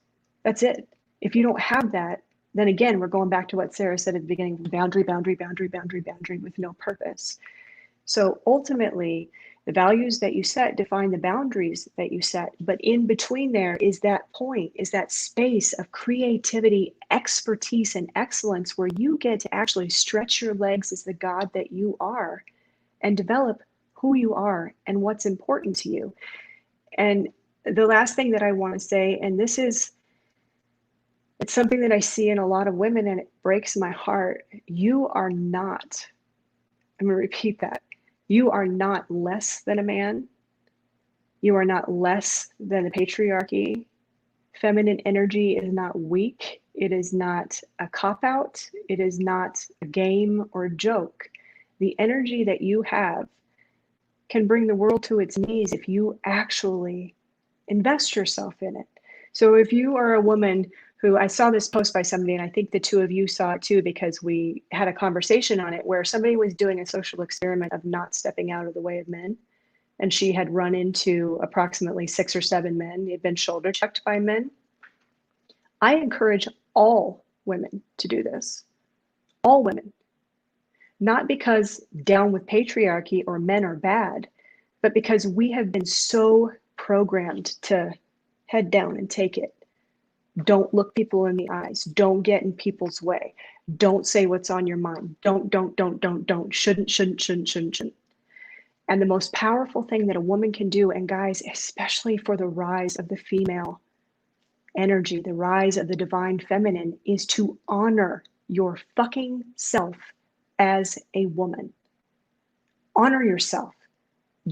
That's it. If you don't have that, then again, we're going back to what Sarah said at the beginning, boundary, boundary, boundary, boundary, boundary with no purpose. So ultimately, the values that you set define the boundaries that you set. But in between there is that point, is that space of creativity, expertise, and excellence where you get to actually stretch your legs as the God that you are and develop who you are and what's important to you. And the last thing that I want to say, and it's something that I see in a lot of women and it breaks my heart. You are not, I'm going to repeat that. You are not less than a man. You are not less than the patriarchy. Feminine energy is not weak. It is not a cop-out. It is not a game or a joke. The energy that you have can bring the world to its knees if you actually invest yourself in it. So if you are a woman who, I saw this post by somebody, and I think the two of you saw it too, because we had a conversation on it where somebody was doing a social experiment of not stepping out of the way of men. And she had run into approximately 6 or 7 men. They had been shoulder checked by men. I encourage all women to do this. All women. Not because down with patriarchy or men are bad, but because we have been so programmed to head down and take it. Don't look people in the eyes. Don't get in people's way. Don't say what's on your mind. Don't. Shouldn't. And the most powerful thing that a woman can do, and guys, especially for the rise of the female energy, the rise of the divine feminine, is to honor your fucking self as a woman. Honor yourself.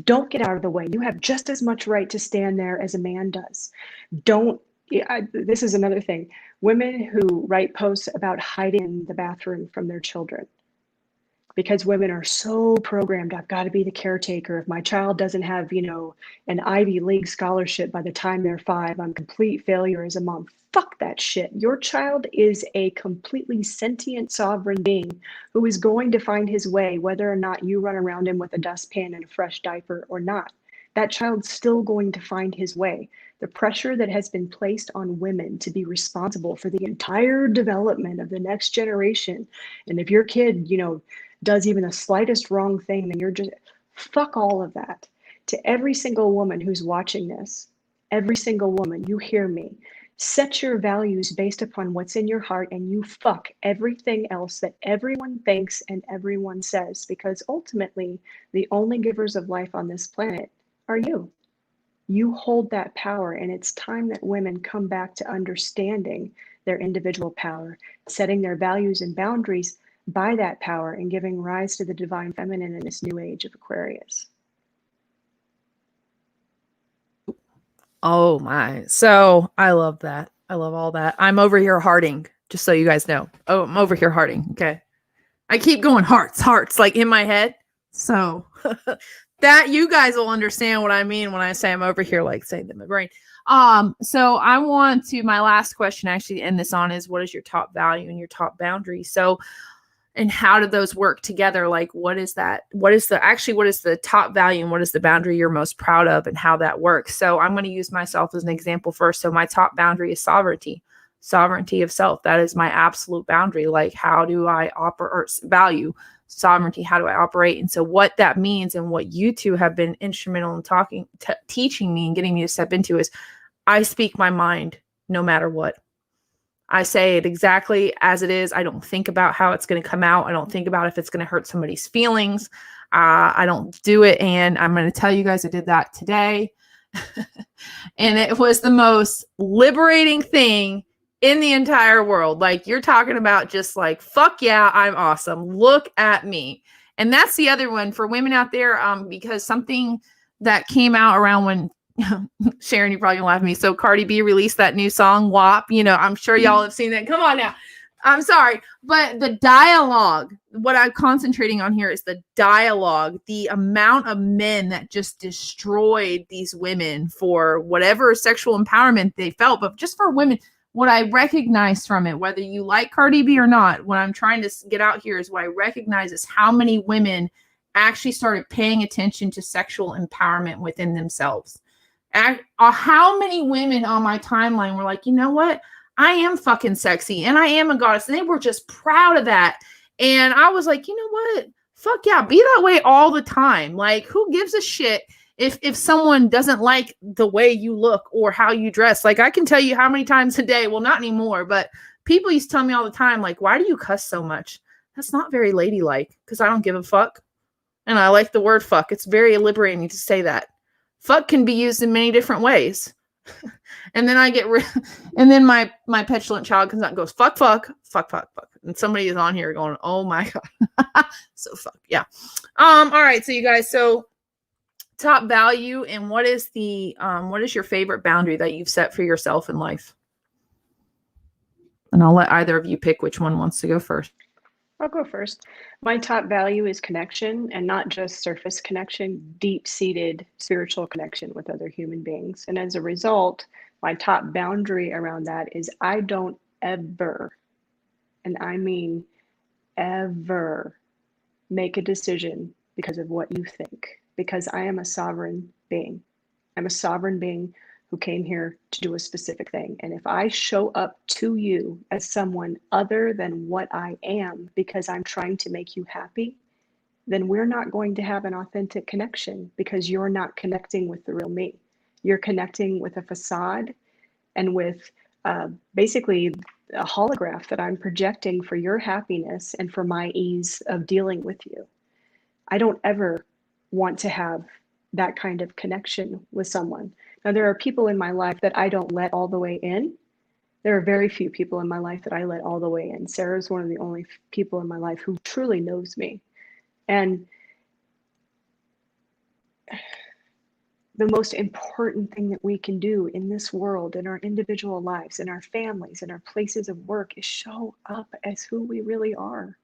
Don't get out of the way. You have just as much right to stand there as a man does. This is another thing. Women who write posts about hiding in the bathroom from their children. Because women are so programmed, I've got to be the caretaker. If my child doesn't have, an Ivy League scholarship by the time they're 5, I'm a complete failure as a mom. Fuck that shit. Your child is a completely sentient, sovereign being who is going to find his way, whether or not you run around him with a dustpan and a fresh diaper or not. That child's still going to find his way. The pressure that has been placed on women to be responsible for the entire development of the next generation. And if your kid, does even the slightest wrong thing, then you're just, fuck all of that. To every single woman who's watching this, every single woman, you hear me. Set your values based upon what's in your heart, and you fuck everything else that everyone thinks and everyone says, because ultimately the only givers of life on this planet are you. You hold that power, and it's time that women come back to understanding their individual power, setting their values and boundaries by that power, and giving rise to the divine feminine in this new age of Aquarius. Oh my. So I love that. I love all that. I'm over here hearting, just so you guys know. Oh, I'm over here hearting. Okay. I keep going hearts, like in my head. So that you guys will understand what I mean when I say I'm over here, like saying that in my brain. So I want to, my last question actually to end this on is, what is your top value and your top boundary? So, and how do those work together? Like, what is that? What is the top value and what is the boundary you're most proud of and how that works? So I'm going to use myself as an example first. So my top boundary is sovereignty of self. That is my absolute boundary. Like, how do I operate, or value sovereignty? How do I operate? And so what that means, and what you two have been instrumental in teaching me and getting me to step into, is I speak my mind no matter what. I say it exactly as it is. I don't think about how it's going to come out. I don't think about if it's going to hurt somebody's feelings. I don't do it. And I'm going to tell you guys, I did that today. And it was the most liberating thing in the entire world. Like, you're talking about just like, fuck yeah, I'm awesome. Look at me. And that's the other one for women out there. Because something that came out around when Sharon, you probably gonna laugh at me. So Cardi B released that new song, WAP. I'm sure y'all have seen that. Come on now. I'm sorry. But the dialogue, what I'm concentrating on here is the dialogue, the amount of men that just destroyed these women for whatever sexual empowerment they felt. But just for women, what I recognize from it, whether you like Cardi B or not, what I'm trying to get out here is what I recognize is how many women actually started paying attention to sexual empowerment within themselves. How many women on my timeline were like, you know what? I am fucking sexy and I am a goddess. And they were just proud of that. And I was like, you know what? Fuck yeah, be that way all the time. Like, who gives a shit if someone doesn't like the way you look or how you dress? Like, I can tell you how many times a day, well, not anymore, but people used to tell me all the time, like, why do you cuss so much? That's not very ladylike, because I don't give a fuck. And I like the word fuck. It's very liberating to say that. Fuck can be used in many different ways. And then I get and then my petulant child comes out and goes, fuck, fuck, fuck, fuck, fuck. And somebody is on here going, oh my God. So fuck. Yeah. All right. So you guys, so top value, and what is your favorite boundary that you've set for yourself in life? And I'll let either of you pick which one wants to go first. I'll go first. My top value is connection, and not just surface connection, deep-seated spiritual connection with other human beings. And as a result, my top boundary around that is I don't ever, and I mean ever, make a decision because of what you think, because I am a sovereign being. I'm a sovereign being who came here to do a specific thing. And if I show up to you as someone other than what I am because I'm trying to make you happy, then we're not going to have an authentic connection, because you're not connecting with the real me. You're connecting with a facade and with basically a holograph that I'm projecting for your happiness and for my ease of dealing with you. I don't ever want to have that kind of connection with someone. Now, there are people in my life that I don't let all the way in. There are very few people in my life that I let all the way in. Sarah's one of the only people in my life who truly knows me. And the most important thing that we can do in this world, in our individual lives, in our families, in our places of work, is show up as who we really are.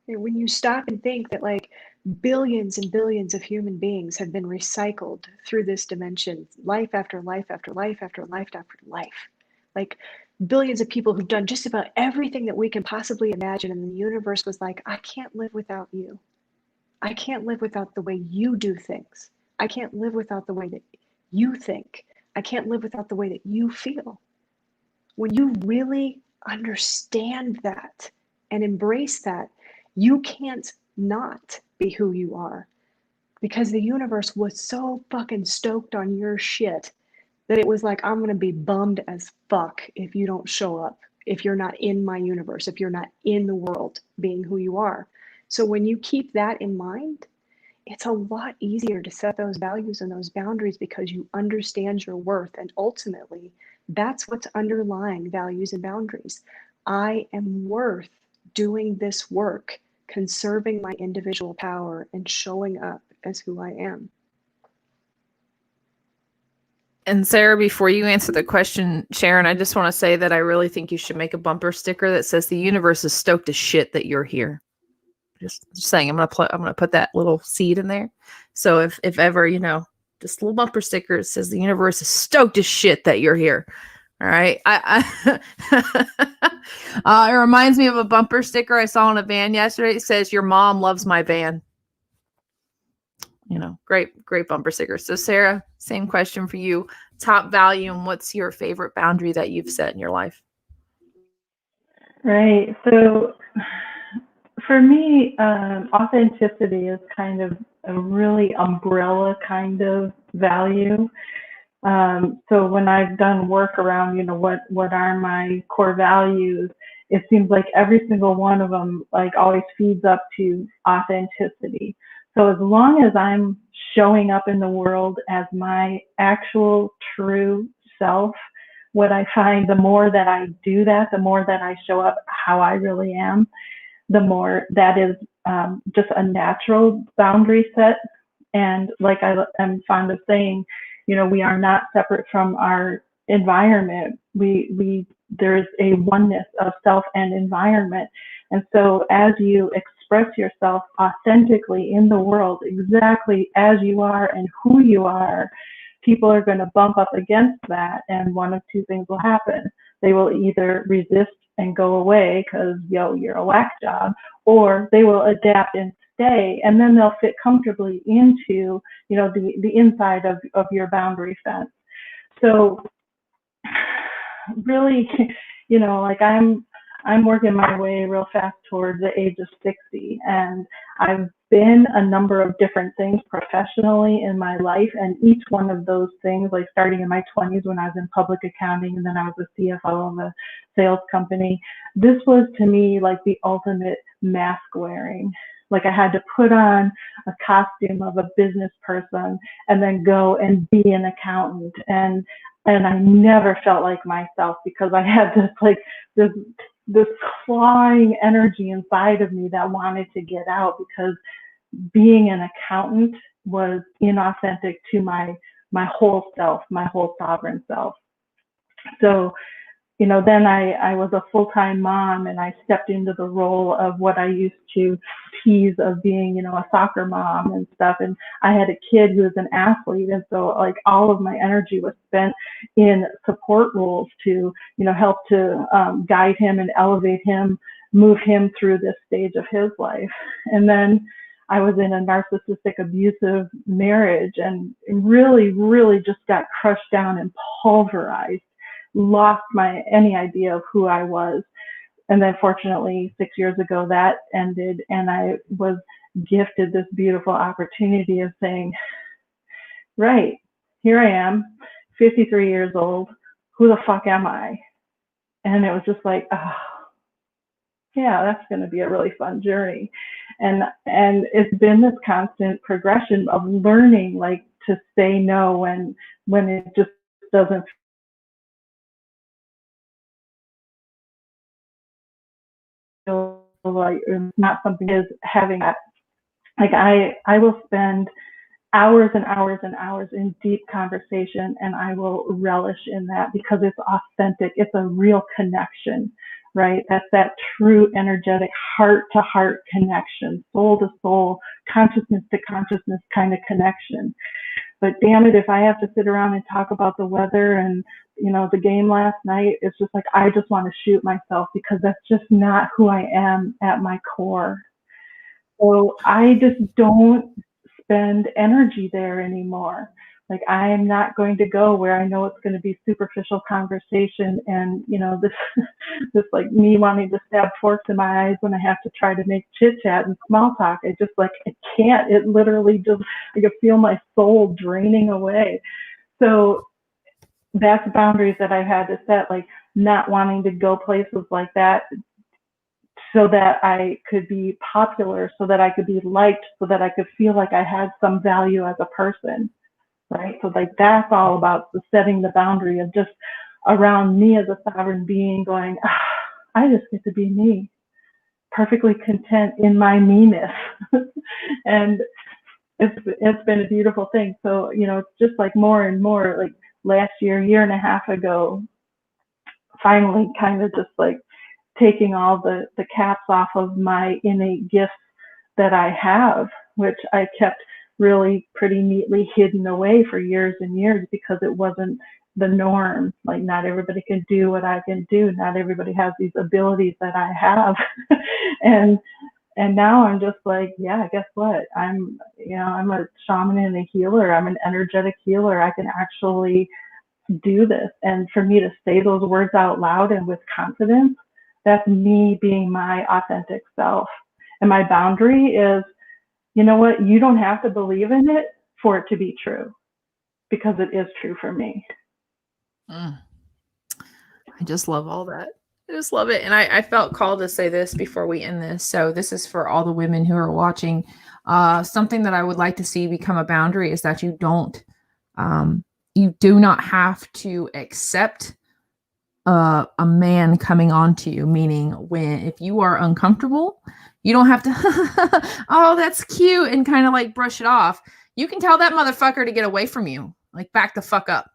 And when you stop and think that like billions and billions of human beings have been recycled through this dimension, life after life after life after life after life, like billions of people who've done just about everything that we can possibly imagine, and the universe was like, I can't live without you. I can't live without the way you do things. I can't live without the way that you think. I can't live without the way that you feel. When you really understand that and embrace that, you can't not be who you are, because the universe was so fucking stoked on your shit that it was like, I'm going to be bummed as fuck if you don't show up, if you're not in my universe, if you're not in the world being who you are. So when you keep that in mind, it's a lot easier to set those values and those boundaries, because you understand your worth. And ultimately, that's what's underlying values and boundaries. I am worth doing this work, conserving my individual power and showing up as who I am. And Sarah, before you answer the question, Sharon, I just want to say that I really think you should make a bumper sticker that says the universe is stoked as shit that you're here. Just saying, I'm gonna put that little seed in there. So if ever, you know, just a little bumper sticker, it says the universe is stoked as shit that you're here. All right. It reminds me of a bumper sticker I saw in a van yesterday. It says, your mom loves my van. You know, great bumper sticker. So Sarah, same question for you. Top value, and what's your favorite boundary that you've set in your life? Right. So for me, authenticity is kind of a really umbrella kind of value. So when I've done work around, you know, what are my core values, it seems like every single one of them like always feeds up to authenticity. So as long as I'm showing up in the world as my actual true self, what I find, the more that I do that, the more that I show up how I really am, the more that is just a natural boundary set. And like I'm fond of saying, you know, we are not separate from our environment. There's a oneness of self and environment. And so as you express yourself authentically in the world, exactly as you are and who you are, people are going to bump up against that. And one of two things will happen. They will either resist and go away because, you're a whack job, or they will adapt and stay, and then they'll fit comfortably into, you know, the inside of your boundary fence. So really, like I'm working my way real fast towards the age of 60, and I've been a number of different things professionally in my life, and each one of those things, like starting in my 20s when I was in public accounting, and then I was a CFO of a sales company, this was to me like the ultimate mask wearing. Like I had to put on a costume of a business person and then go and be an accountant, and I never felt like myself because I had this clawing energy inside of me that wanted to get out, because being an accountant was inauthentic to my whole self, my whole sovereign self. So, then I was a full-time mom, and I stepped into the role of what I used to tease of being, a soccer mom and stuff. And I had a kid who was an athlete. And so like all of my energy was spent in support roles to, help to guide him and elevate him, move him through this stage of his life. And then I was in a narcissistic, abusive marriage, and really, really just got crushed down and pulverized, lost any idea of who I was. And then fortunately 6 years ago that ended, and I was gifted this beautiful opportunity of saying, right, here I am, 53 years old, who the fuck am I? And it was just like, oh, yeah, that's going to be a really fun journey. And it's been this constant progression of learning, like, to say no when it just doesn't feel like it's not something, is having that. Like I will spend hours and hours and hours in deep conversation, and I will relish in that because it's authentic. It's a real connection, right? That's that true energetic heart to heart connection, soul to soul, consciousness to consciousness kind of connection. But damn it, if I have to sit around and talk about the weather and, the game last night, it's just like, I just want to shoot myself, because that's just not who I am at my core. So I just don't spend energy there anymore. Like, I am not going to go where I know it's going to be superficial conversation and, this like me wanting to stab forks in my eyes when I have to try to make chit chat and small talk. I can't. It literally just, I can feel my soul draining away. So that's boundaries that I've had to set, like not wanting to go places like that so that I could be popular, so that I could be liked, so that I could feel like I had some value as a person, right? So like that's all about the setting the boundary of just around me as a sovereign being going, I just get to be me, perfectly content in my meanness. And it's been a beautiful thing. So, it's just like more and more, like last year and a half ago, finally kind of just like taking all the caps off of my innate gifts that I have, which I kept really pretty neatly hidden away for years and years because it wasn't the norm. Like, not everybody can do what I can do. Not everybody has these abilities that I have. And now I'm just like, yeah, guess what? I'm a shaman and a healer. I'm an energetic healer. I can actually do this. And for me to say those words out loud and with confidence, that's me being my authentic self. And my boundary is, you know what? You don't have to believe in it for it to be true, because it is true for me. I just love all that. I just love it. And I felt called to say this before we end this. So this is for all the women who are watching. Something that I would like to see become a boundary is that you do not have to accept a man coming onto you. Meaning, if you are uncomfortable, you don't have to, oh, that's cute, and kind of like brush it off. You can tell that motherfucker to get away from you. Like, back the fuck up.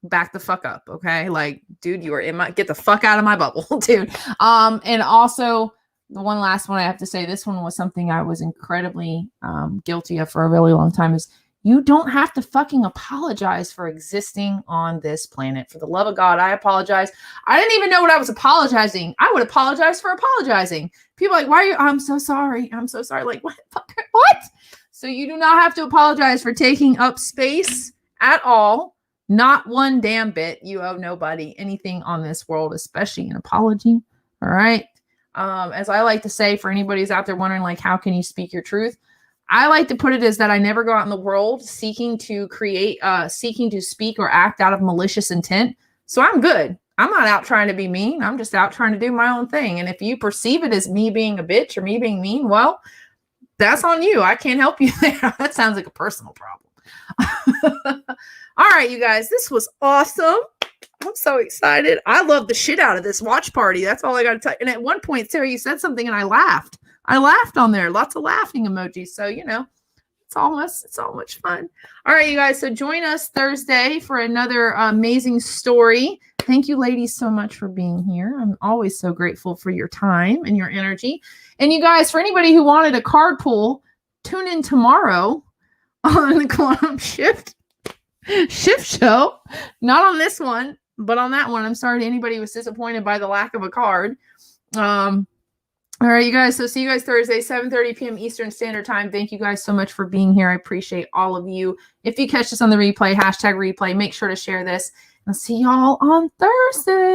Back the fuck up, okay? Like, dude, you are in my, get the fuck out of my bubble, dude. And also, the one last one I have to say, this one was something I was incredibly guilty of for a really long time, is you don't have to fucking apologize for existing on this planet. For the love of God, I apologize. I didn't even know what I was apologizing. I would apologize for apologizing. People are like, why are you? I'm so sorry. I'm so sorry. Like, what? So you do not have to apologize for taking up space at all Not one damn bit. You owe nobody anything on this world, especially an apology. All right. As I like to say, for anybody who's out there wondering, like, how can you speak your truth? I like to put it as that I never go out in the world seeking to speak or act out of malicious intent. So I'm good. I'm not out trying to be mean. I'm just out trying to do my own thing. And if you perceive it as me being a bitch or me being mean, well, that's on you. I can't help you there. That sounds like a personal problem. All right, you guys, this was awesome. I'm so excited. I love the shit out of this watch party. That's all I got to tell you. And at one point, Sarah, you said something and I laughed. I laughed on there. Lots of laughing emojis. So, it's all much fun. All right, you guys. So join us Thursday for another amazing story. Thank you, ladies, so much for being here. I'm always so grateful for your time and your energy. And you guys, for anybody who wanted a card pull, tune in tomorrow on the Quantum Shift show. Not on this one, but on that one. I'm sorry to anybody who was disappointed by the lack of a card. All right, you guys. So see you guys Thursday, 7:30 p.m. Eastern Standard Time. Thank you guys so much for being here. I appreciate all of you. If you catch this on the replay, #replay, make sure to share this. I'll see y'all on Thursday.